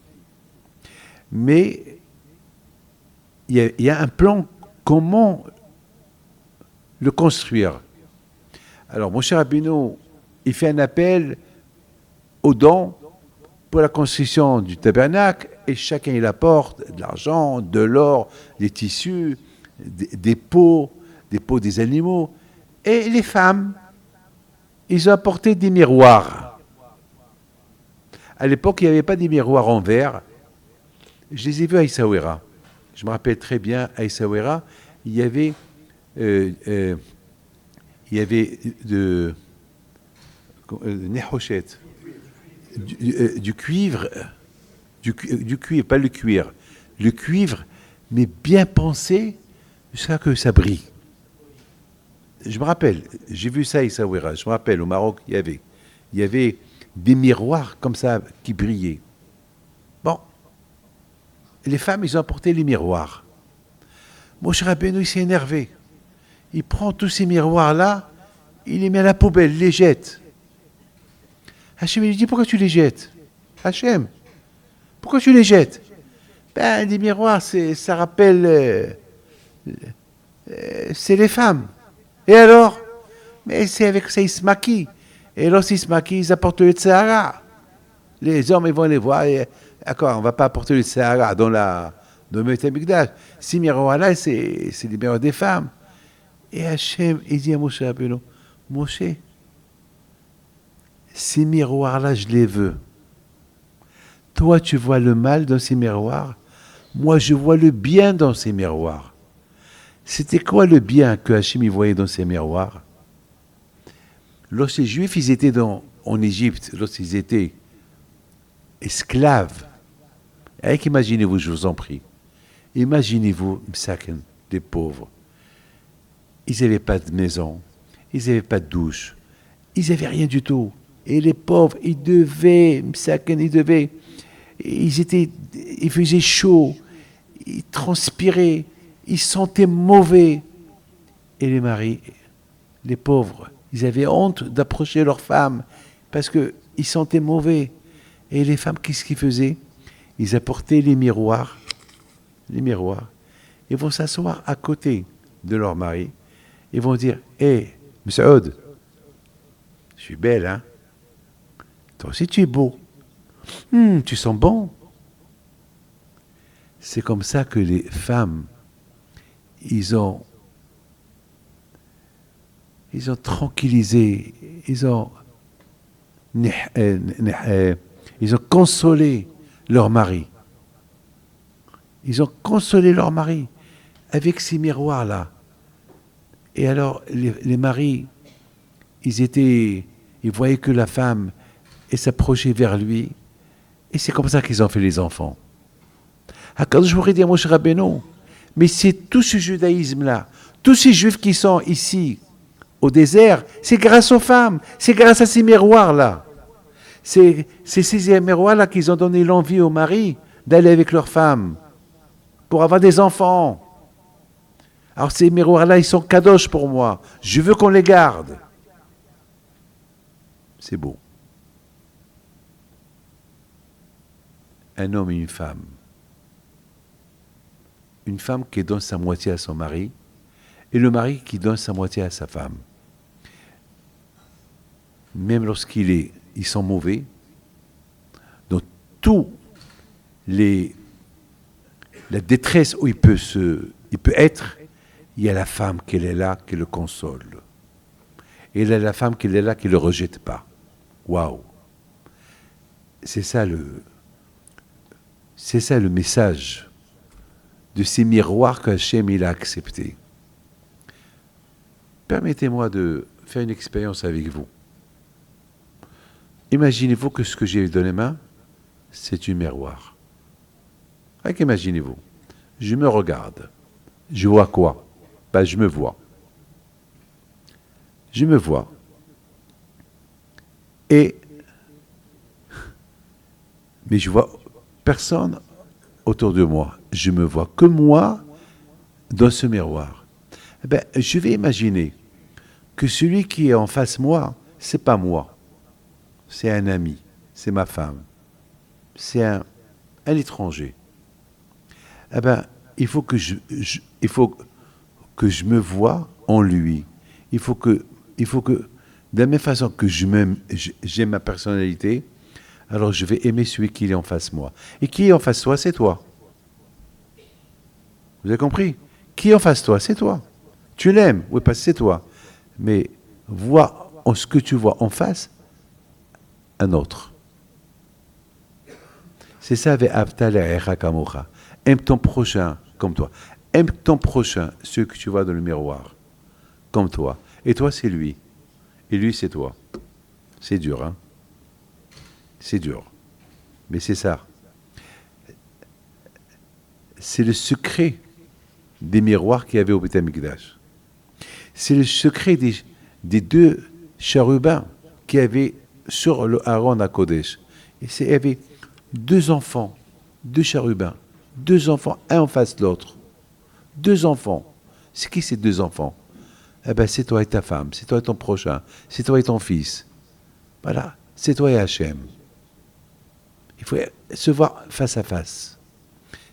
Mais il y a un plan comment le construire. Alors, mon cher Rabbeinu, il fait un appel aux dons pour la construction du tabernacle et chacun il apporte de l'argent, de l'or, des tissus, des peaux des animaux. Et les femmes, ils ont apporté des miroirs. À l'époque, il n'y avait pas des miroirs en verre. Je les ai vus à Essaouira. Je me rappelle très bien, à Essaouira, il y avait, il y avait néhochette, du cuivre, du cuivre, pas le cuir, le cuivre, mais bien pensé jusqu'à que ça brille. Je me rappelle, j'ai vu ça à Essaouira, je me rappelle, au Maroc, il y avait des miroirs comme ça qui brillaient. Bon, les femmes, ils ont apporté les miroirs. Moshe Rabbeinu, il s'est énervé. Il prend tous ces miroirs-là, il les met à la poubelle, il les jette. Hachem, il lui dit, pourquoi tu les jettes? Hachem, pourquoi tu les jettes? Ben, les miroirs, ça rappelle... c'est les femmes. Et alors? Mais c'est avec ça, ils se maquillent. Et lorsqu'ils se maquillent, ils apportent le Sahara. Les hommes, ils vont les voir. D'accord, on ne va pas apporter le Sahara dans le Beth Amikdash. Ces miroirs-là, c'est les miroirs des femmes. Et Hachem, il dit à Moshe Rabbeinu, Moshe, ces miroirs-là, je les veux. Toi, tu vois le mal dans ces miroirs. Moi, je vois le bien dans ces miroirs. C'était quoi le bien que Hachem y voyait dans ces miroirs? Lorsque les Juifs, ils étaient en Égypte, lorsqu'ils étaient esclaves, avec, imaginez-vous, je vous en prie, imaginez-vous, Msaken, des pauvres. Ils n'avaient pas de maison, ils n'avaient pas de douche, ils n'avaient rien du tout. Et les pauvres, ils devaient, Msaken, ils faisaient chaud, ils transpiraient, ils sentaient mauvais. Et les maris, les pauvres, ils avaient honte d'approcher leurs femmes parce qu'ils sentaient mauvais. Et les femmes, qu'est-ce qu'ils faisaient? Ils apportaient les miroirs. Ils vont s'asseoir à côté de leur mari. Ils vont dire, hé, Moussaoud, je suis belle, hein? Toi aussi, tu es beau. Tu sens bon. C'est comme ça que les femmes, ils ont tranquillisé, ils ont consolé leur mari. Ils ont consolé leur mari avec ces miroirs-là. Et alors, les maris, ils voyaient que la femme, elle s'approchait vers lui. Et c'est comme ça qu'ils ont fait les enfants. Quand je voudrais dire, Moshe Rabbeinu, mais c'est tout ce judaïsme-là, tous ces juifs qui sont ici, au désert, c'est grâce aux femmes, c'est grâce à ces miroirs-là. C'est ces miroirs-là qu'ils ont donné l'envie aux maris d'aller avec leurs femmes pour avoir des enfants. Alors ces miroirs-là, ils sont kadosh pour moi. Je veux qu'on les garde. C'est beau. Un homme et une femme. Une femme qui donne sa moitié à son mari et le mari qui donne sa moitié à sa femme. Même lorsqu'ils sont mauvais, dans tout la détresse où il peut être, il y a la femme qui est là, qui le console. Et il y a la femme qui est là, qui ne le rejette pas. Waouh! C'est ça le message de ces miroirs qu'Hachem il a acceptés. Permettez-moi de faire une expérience avec vous. Imaginez-vous que ce que j'ai dans les mains, c'est un miroir. Imaginez-vous, je me regarde. Je vois quoi? Je me vois. Je me vois. Mais je vois personne autour de moi. Je me vois que moi dans ce miroir. Je vais imaginer que celui qui est en face de moi, c'est pas moi. C'est un ami, c'est ma femme, c'est un étranger. Il faut que je me voie en lui. Il faut que, de la même façon que j'aime ma personnalité, alors je vais aimer celui qui est en face de moi. Et qui est en face de toi, c'est toi. Vous avez compris? Qui est en face de toi, c'est toi. Tu l'aimes, oui, parce que c'est toi. Mais vois en ce que tu vois en face, un autre. C'est ça, aime ton prochain comme toi. Aime ton prochain, ceux que tu vois dans le miroir, comme toi. Et toi, c'est lui. Et lui, c'est toi. C'est dur, hein? C'est dur. Mais c'est ça. C'est le secret des miroirs qu'il y avait au Beth Amikdash. C'est le secret des deux chérubins qu'il y avait sur le Aaron à Kodesh. Et il y avait deux enfants, deux chérubins, deux enfants, un en face de l'autre. Deux enfants. C'est qui ces deux enfants? Eh bien, c'est toi et ta femme, c'est toi et ton prochain, c'est toi et ton fils. Voilà, c'est toi et Hachem. Il faut se voir face à face.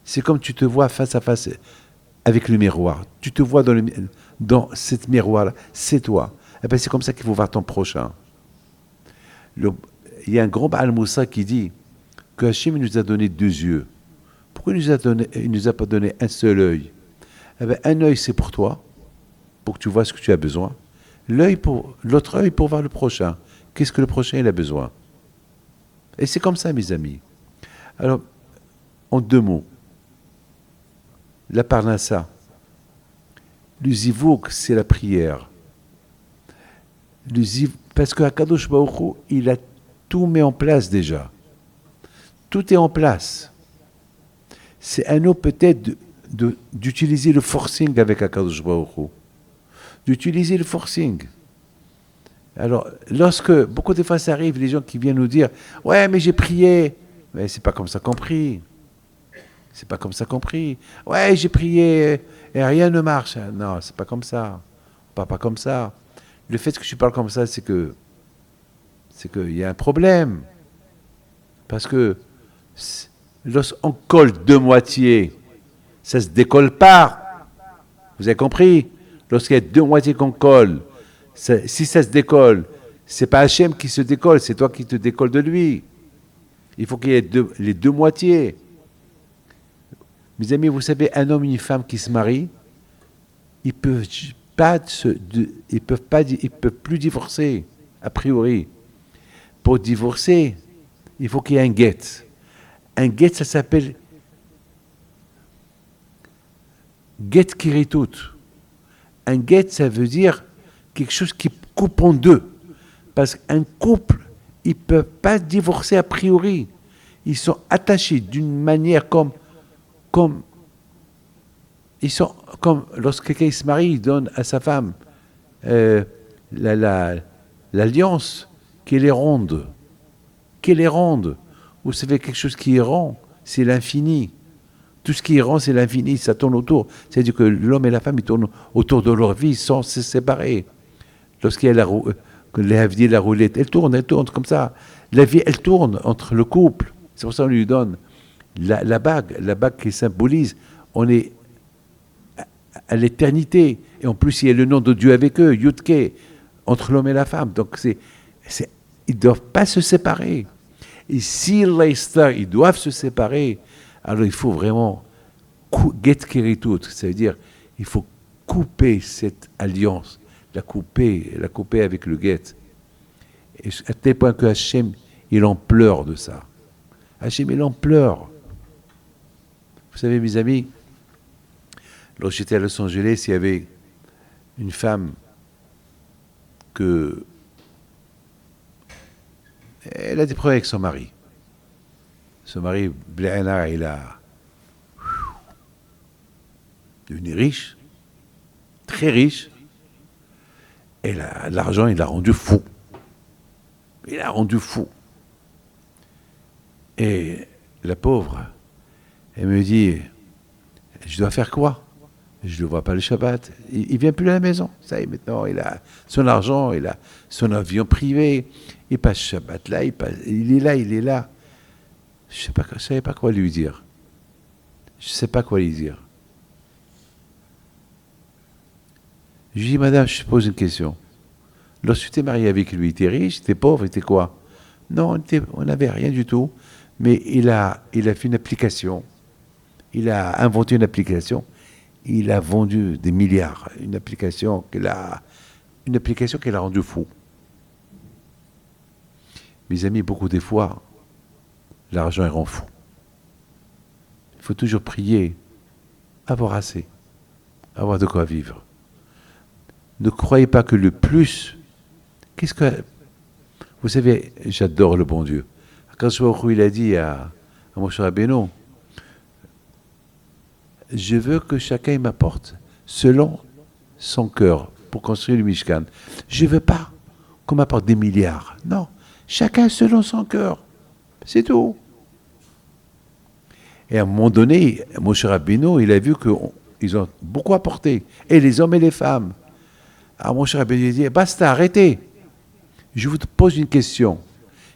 C'est comme tu te vois face à face avec le miroir. Tu te vois dans cette miroir-là, c'est toi. Eh bien, c'est comme ça qu'il faut voir ton prochain. Il y a un grand Baal Moussa qui dit que Hachem nous a donné deux yeux. Pourquoi il nous a pas donné un seul œil? Eh bien, un œil, c'est pour toi, pour que tu vois ce que tu as besoin. L'autre œil pour voir le prochain. Qu'est-ce que le prochain il a besoin? Et c'est comme ça, mes amis. Alors, en deux mots, la parnassa, le zivouk, c'est la prière. Parce que Akadosh Baruch Hu, il a tout mis en place déjà. Tout est en place. C'est à nous peut-être d'utiliser le forcing avec Akadosh Baruch Hu. D'utiliser le forcing. Alors, lorsque, beaucoup de fois ça arrive, les gens qui viennent nous dire « Ouais, mais j'ai prié !» Mais c'est pas comme ça qu'on prie. C'est pas comme ça qu'on prie. « Ouais, j'ai prié et rien ne marche. » Non, c'est pas comme ça. On parle pas comme ça. Le fait que je parle comme ça, c'est qu'il y a un problème. Parce que lorsqu'on colle deux moitiés, ça se décolle pas. Vous avez compris? Lorsqu'il y a deux moitiés qu'on colle, si ça se décolle, c'est pas Hachem qui se décolle, c'est toi qui te décolles de lui. Il faut qu'il y ait les deux moitiés. Mes amis, vous savez, un homme et une femme qui se marient, ils peuvent plus divorcer, a priori. Pour divorcer, il faut qu'il y ait un get. Un get, ça s'appelle get kiritut. Un get, ça veut dire quelque chose qui coupe en deux. Parce qu'un couple, ils ne peuvent pas divorcer a priori. Ils sont attachés d'une manière comme lorsque quelqu'un se marie, il donne à sa femme l'alliance qu'elle est ronde. Qu'elle est ronde. Vous savez, quelque chose qui est rond, c'est l'infini. Tout ce qui est rond, c'est l'infini, ça tourne autour. C'est-à-dire que l'homme et la femme, ils tournent autour de leur vie sans se séparer. Lorsqu'il y a la roulette, elle tourne comme ça. La vie, elle tourne entre le couple. C'est pour ça qu'on lui donne la bague qui symbolise, on est à l'éternité. Et en plus, il y a le nom de Dieu avec eux, Yudke, entre l'homme et la femme. Donc, ils ne doivent pas se séparer. Et si ils doivent se séparer, alors il faut vraiment get keritut, ça veut dire il faut couper cette alliance, la couper avec le get. Et à tel point que Hachem, il en pleure de ça. Hachem, il en pleure. Vous savez, mes amis, lorsque j'étais à Los Angeles, il y avait une femme elle a des problèmes avec son mari. Son mari, Bléana, il a devenu riche, très riche, et l'argent, il l'a rendu fou. Il l'a rendu fou. Et la pauvre, elle me dit, je dois faire quoi? Je ne le vois pas le Shabbat. Il ne vient plus à la maison. Ça y est, maintenant, il a son argent, il a son avion privé. Il passe Shabbat là, il est là. Je ne savais pas quoi lui dire. Je ne sais pas quoi lui dire. Je lui dis, madame, je te pose une question. Lorsque tu t'es marié avec lui, tu es riche, tu es pauvre, tu es quoi? Non, on n'avait rien du tout. Mais il a fait une application. Il a inventé une application. Il a vendu des milliards. Une application qu'elle a rendu fou. Mes amis, beaucoup des fois, l'argent rend fou. faut toujours prier, avoir assez, avoir de quoi vivre. Ne croyez pas que le plus... Qu'est-ce que... Vous savez, j'adore le bon Dieu. Quand il a dit à Moshe Rabbeinu, je veux que chacun m'apporte selon son cœur pour construire le Mishkan. Je ne veux pas qu'on m'apporte des milliards. Non, chacun selon son cœur. C'est tout. Et à un moment donné, Moshe Rabbeinu, il a vu qu'ils ont beaucoup apporté, et les hommes et les femmes. Alors Moshe Rabbeinu dit, basta, arrêtez. Je vous pose une question.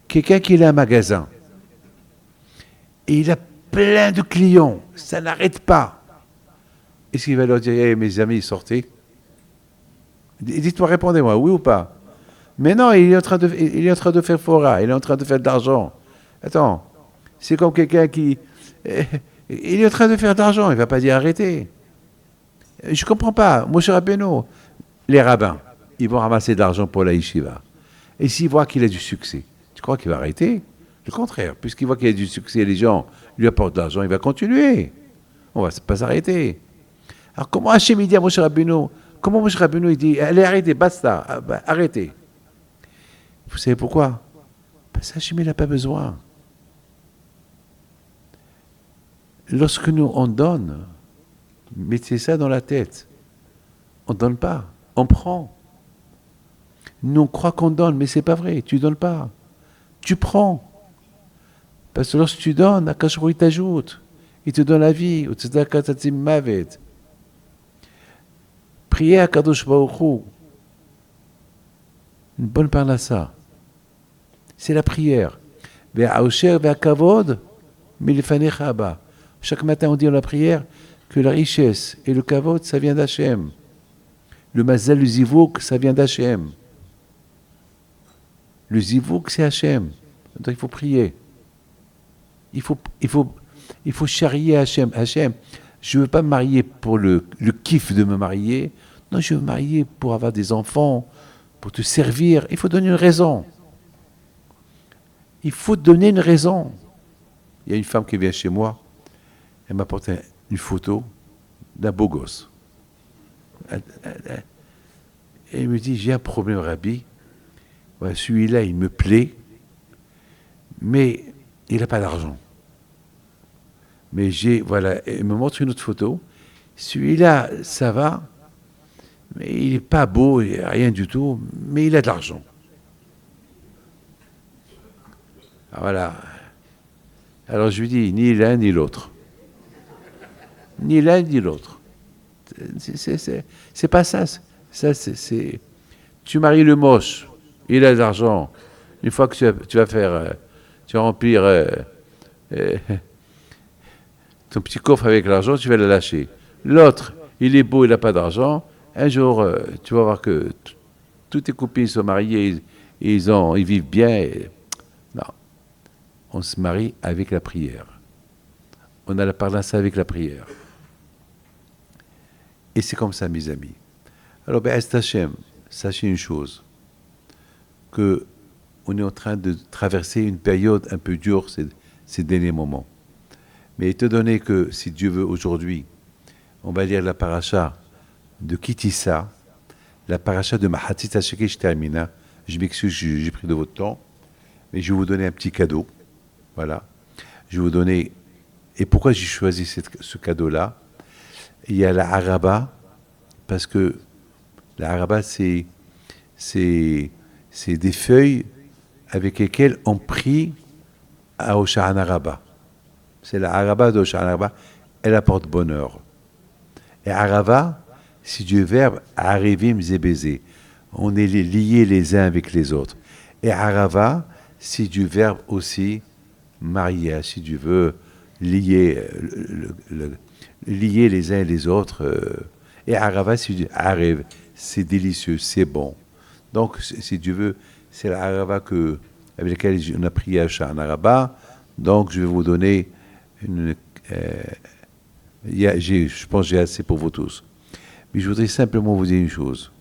Quelqu'un qui a un magasin, et il a plein de clients, ça n'arrête pas. Est-ce qu'il va leur dire, hey, mes amis, sortez? Dites-moi, répondez-moi, oui ou pas? Mais non, il est en train de faire fora, il est en train de faire de l'argent. Attends, c'est comme quelqu'un qui... Il est en train de faire de l'argent, il ne va pas dire arrêtez. Je ne comprends pas. Moshe Rabbeinu, les rabbins, ils vont ramasser de l'argent pour la yeshiva. Et s'ils voient qu'il a du succès, tu crois qu'il va arrêter? Le contraire, puisqu'il voit qu'il a du succès, les gens lui apportent de l'argent, il va continuer. On ne va pas s'arrêter. Alors comment Hachem il dit à Moshe Rabbeinu, comment Moshe Rabbeinu il dit, allez arrêtez, basta, arrêtez. Vous savez pourquoi? Parce que Hachem il n'a pas besoin. Lorsque nous on donne, mettez ça dans la tête. On ne donne pas, on prend. Nous on croit qu'on donne, mais c'est pas vrai, tu ne donnes pas. Tu prends. Parce que lorsque tu donnes, Akash Baruch Hu t'ajoute. Il te donne la vie. Priez à Kadosh Baruch Hu. Une bonne parnassa. C'est la prière. Chaque matin, on dit dans la prière que la richesse et le kavod, ça vient d'Hachem. Le mazal, le zivouk, ça vient d'Hachem. Le zivouk, c'est Hachem. Donc il faut prier. Il faut charrier Hachem. Hachem, je ne veux pas me marier pour le kiff de me marier. Non, je veux me marier pour avoir des enfants, pour te servir. Il faut donner une raison. Il faut donner une raison. Il y a une femme qui vient chez moi. Elle m'apporte une photo d'un beau gosse. Et elle me dit, j'ai un problème, Rabbi. Ouais, celui-là, il me plaît, mais il n'a pas d'argent. Mais voilà, elle me montre une autre photo. Celui-là, ça va, mais il n'est pas beau, il n'a rien du tout, mais il a de l'argent. Voilà. Alors je lui dis, ni l'un ni l'autre. Ni l'un ni l'autre. C'est pas ça. Tu maries le moche, il a de l'argent. Une fois que tu vas remplir ton petit coffre avec l'argent, tu vas le lâcher. L'autre, il est beau, il n'a pas d'argent. Un jour, tu vas voir que tous tes copines sont mariées, ils vivent bien. Non, on se marie avec la prière. On a la parnasse avec la prière. Et c'est comme ça, mes amis. Alors, Hachem, sachez une chose, que on est en train de traverser une période un peu dure ces derniers moments. Mais étant donné que, si Dieu veut, aujourd'hui, on va lire la paracha de Kitissa, la paracha de Mahatzit Shekesh Termina. Je m'excuse, j'ai pris de votre temps, mais je vais vous donner un petit cadeau. Voilà. Je vais vous donner... Et pourquoi j'ai choisi ce cadeau-là? Il y a la Haraba, parce que la Haraba, c'est des feuilles avec lesquelles on prie à Hoshana Rabbah. C'est la Haraba de Hoshana Rabbah, elle apporte bonheur. Et Harava, c'est du verbe Arivim Zebézé. On est liés les uns avec les autres. Et Harava, c'est du verbe aussi marié, si tu veux, lier les uns et les autres. Et Harava, c'est du Ariv, c'est délicieux, c'est bon. Donc, si tu veux, c'est la Harava avec laquelle on a prié à Hoshana Rabbah. Donc, je vais vous donner une... je pense que j'ai assez pour vous tous. Mais je voudrais simplement vous dire une chose.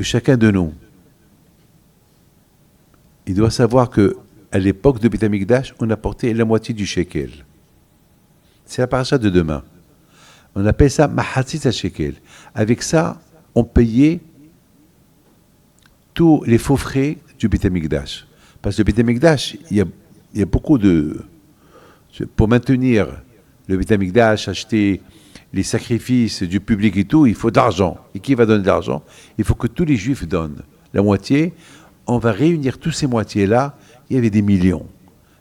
que chacun de nous, il doit savoir que à l'époque de Beth Amikdash, on apportait la moitié du shekel. C'est la paracha de demain. On appelle ça Mahatzit HaShekel. Avec ça, on payait tous les faux frais du Beth Amikdash. Parce que le Beth Amikdash, il y a beaucoup de... Pour maintenir le Beth Amikdash, acheter les sacrifices du public et tout, il faut de l'argent. Et qui va donner de l'argent? Il faut que tous les Juifs donnent la moitié. On va réunir tous ces moitiés-là. Il y avait des millions.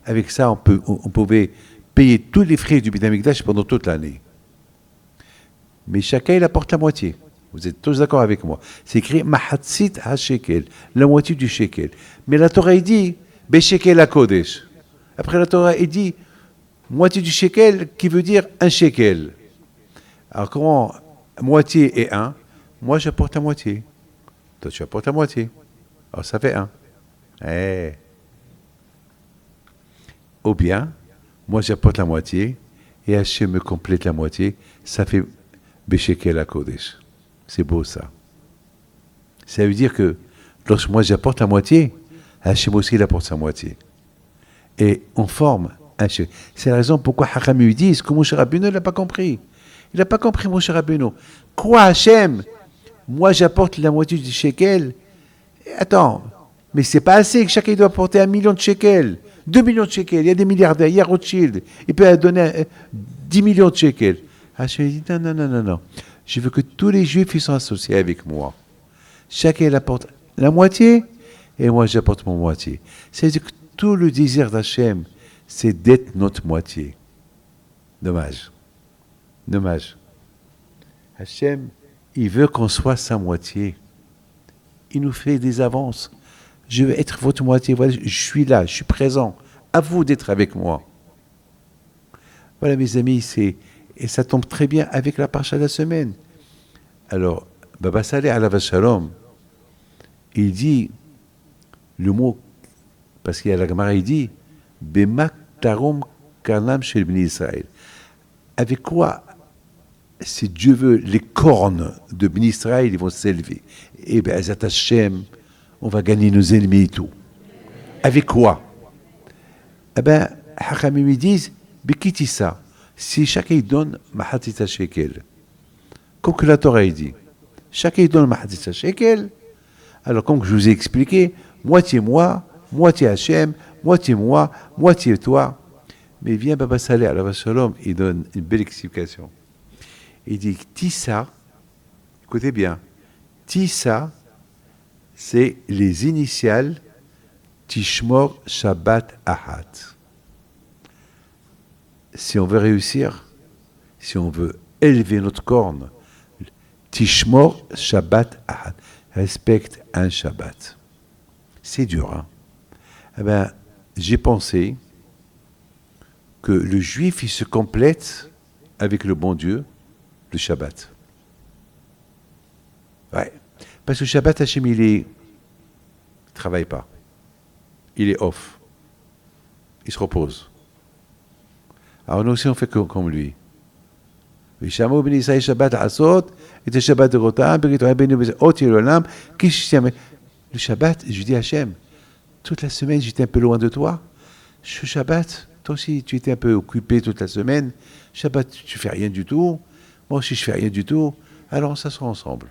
Avec ça, on pouvait payer tous les frais du Beth Amikdash pendant toute l'année. Mais chacun, il apporte la moitié. Vous êtes tous d'accord avec moi. C'est écrit Mahatzit HaShekel, la moitié du shekel. Mais la Torah, il dit Beshekel HaKodesh. Après la Torah, il dit moitié du shekel, qui veut dire un shekel. Alors comment moitié et un? Moi, j'apporte la moitié. Toi, tu apportes la moitié. Alors ça fait un. Ou bien, moi, j'apporte la moitié et Hachem me complète la moitié. Ça fait Beshekel HaKodesh. C'est beau ça. Ça veut dire que lorsque moi j'apporte la moitié, Hachem aussi il apporte sa moitié. Et on forme un shekel. C'est la raison pourquoi Hacham lui disent que Moshe Rabbeinu il n'a pas compris. Il n'a pas compris Moshe Rabbeinu. Quoi Hachem? Moi j'apporte la moitié du shekel. Attends, mais c'est pas assez que chacun doit apporter 1 million de shekels. 2 millions de shekels. Il y a des milliardaires, il y a Rothschild. Il peut donner 10 millions de shekels. Hachem dit non. Je veux que tous les Juifs ils sont associés avec moi. Chacun apporte la moitié et moi j'apporte mon moitié. C'est-à-dire que tout le désir d'Hachem, c'est d'être notre moitié. Dommage. Hachem, il veut qu'on soit sa moitié. Il nous fait des avances. Je veux être votre moitié. Voilà, je suis là, je suis présent. À vous d'être avec moi. Voilà mes amis, et ça tombe très bien avec la paracha de la semaine. Alors, Baba Saleh Alav Shalom, il dit le mot, parce qu'il y a la Gemara, il dit Bemak tarum karnam shel bnei Israël. Avec quoi, si Dieu veut, les cornes de bnei Israël, ils vont s'élever. Et bien, Azat Hashem, on va gagner nos ennemis et tout. Avec quoi? Eh bien, Hachamim ils disent Bekiti ça. Si chacun donne Mahatzit HaShekel, comme que la Torah dit, chacun donne Mahatzit HaShekel, alors comme je vous ai expliqué, moitié moi, moitié Hachem, moitié moi, moitié toi. Mais vient Baba Saleh Alav Shalom, il donne une belle explication. Il dit Tissa, écoutez bien, Tissa, c'est les initiales Tishmor Shabbat Ahad. Si on veut réussir, si on veut élever notre corne, Tishmor Shabbat Ahad, respecte un Shabbat. C'est dur, hein? Eh bien, j'ai pensé que le juif, il se complète avec le bon Dieu, le Shabbat. Ouais. Parce que le Shabbat, Hachem, il travaille pas. Il est off. Il se repose. Alors nous aussi, on fait comme lui. Le Shabbat, je dis à Hachem, toute la semaine, j'étais un peu loin de toi. Ce Shabbat, toi aussi, tu étais un peu occupé toute la semaine. Shabbat, tu fais rien du tout. Moi aussi, je fais rien du tout. Alors, on s'assoit ensemble.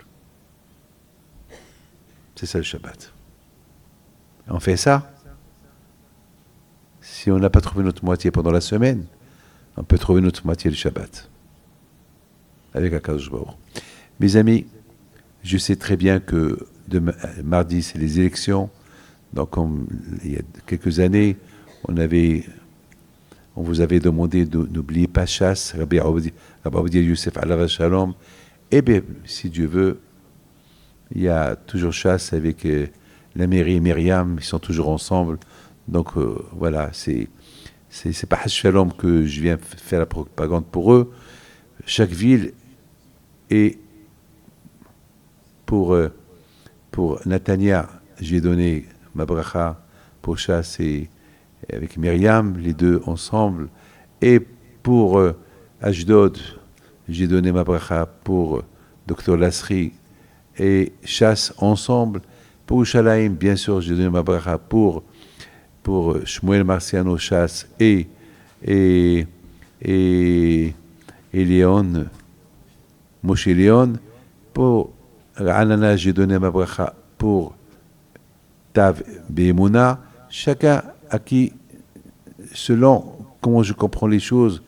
C'est ça le Shabbat. On fait ça. Si on n'a pas trouvé notre moitié pendant la semaine, on peut trouver notre moitié le Shabbat. Avec Akadosh Baruch. Mes amis, je sais très bien que mardi, c'est les élections. Donc, il y a quelques années, on vous avait demandé n'oubliez pas chasse, Rabbi Ovadia Youssef Alav Shalom. Eh bien, si Dieu veut, il y a toujours chasse avec la mairie et Myriam, ils sont toujours ensemble. Donc, voilà, c'est pas Shalom que je viens faire la propagande pour eux. Chaque ville est pour Natania, j'ai donné ma bracha pour chasse et avec Myriam, les deux ensemble. Et pour Ashdod, j'ai donné ma bracha pour Dr Lasri et Chasse ensemble. Pour Yerushalayim, bien sûr, j'ai donné ma bracha pour Shmuel Marciano Chasse et Léon, Moshe Léon. Pour Anana, j'ai donné ma bracha pour Tav Be'emuna. Chacun à qui, selon comment je comprends les choses,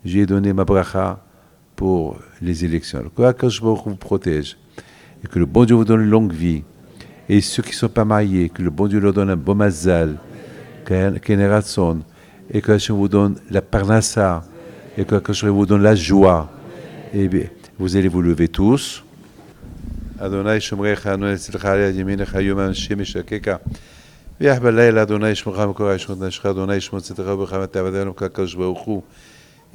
j'ai donné ma bracha pour les élections. Que je vous protège et que le bon Dieu vous donne une longue vie. Et ceux qui ne sont pas mariés, que le bon Dieu leur donne un bon mazal, Keneratson, et que je vous donne la parnassa, et que je vous donne la joie. Et bien, vous allez vous lever tous. Adonai Shomrecha, Adonai Tzilcha, Yeminecha, Yom Shemesh Akeka. ויחבל לילה אדוני ישמרך מקור הישועות נשך אדוני ישמור צאתך ובך ותעבדנו כקדוש ברוך הוא.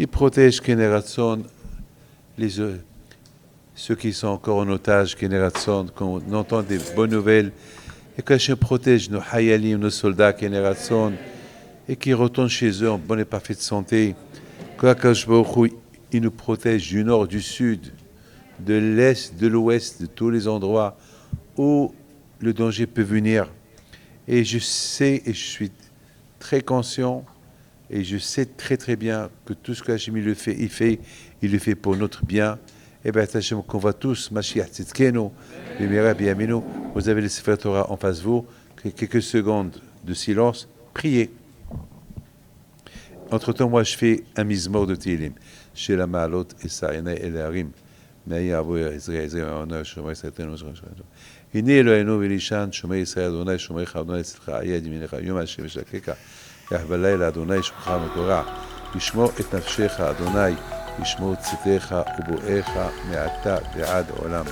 Il protège Keneratson, ceux qui sont encore en otage, Keneratson, qu'on entend des bonnes nouvelles, et qu'Hachem protège nos hayalim, nos soldats Keneratson, et qui retournent chez eux en bonne et parfaite santé. Qu'Hakadosh Baruch Hu, il nous protège du nord, du sud, de l'est, de l'ouest, de tous les endroits où le danger peut venir. Et je sais, et je suis très conscient, et je sais très très bien que tout ce qu'Hachem il le fait pour notre bien. Et bien, Hachem, qu'on va tous, Mashiach Tzidkenu, Bimera Biyaminu, vous avez le Sefer Torah en face de vous, quelques secondes de silence, priez. Entre-temps, moi, je fais un mizmor de Tehillim. Chez la Maalot et Sarina et l'Arim. Me'aya Avo Israël, Israël, Honor, Shomai, Satenu, הנה אלוהינו ולישן שומר ישראל אדוני שומרך אדוני אצלך היד ימינך יום השם ושקך יחבל לילה אדוני שמך מקורה ישמור את נפשך אדוני ישמור צאתך ובואך מעתה ועד עולם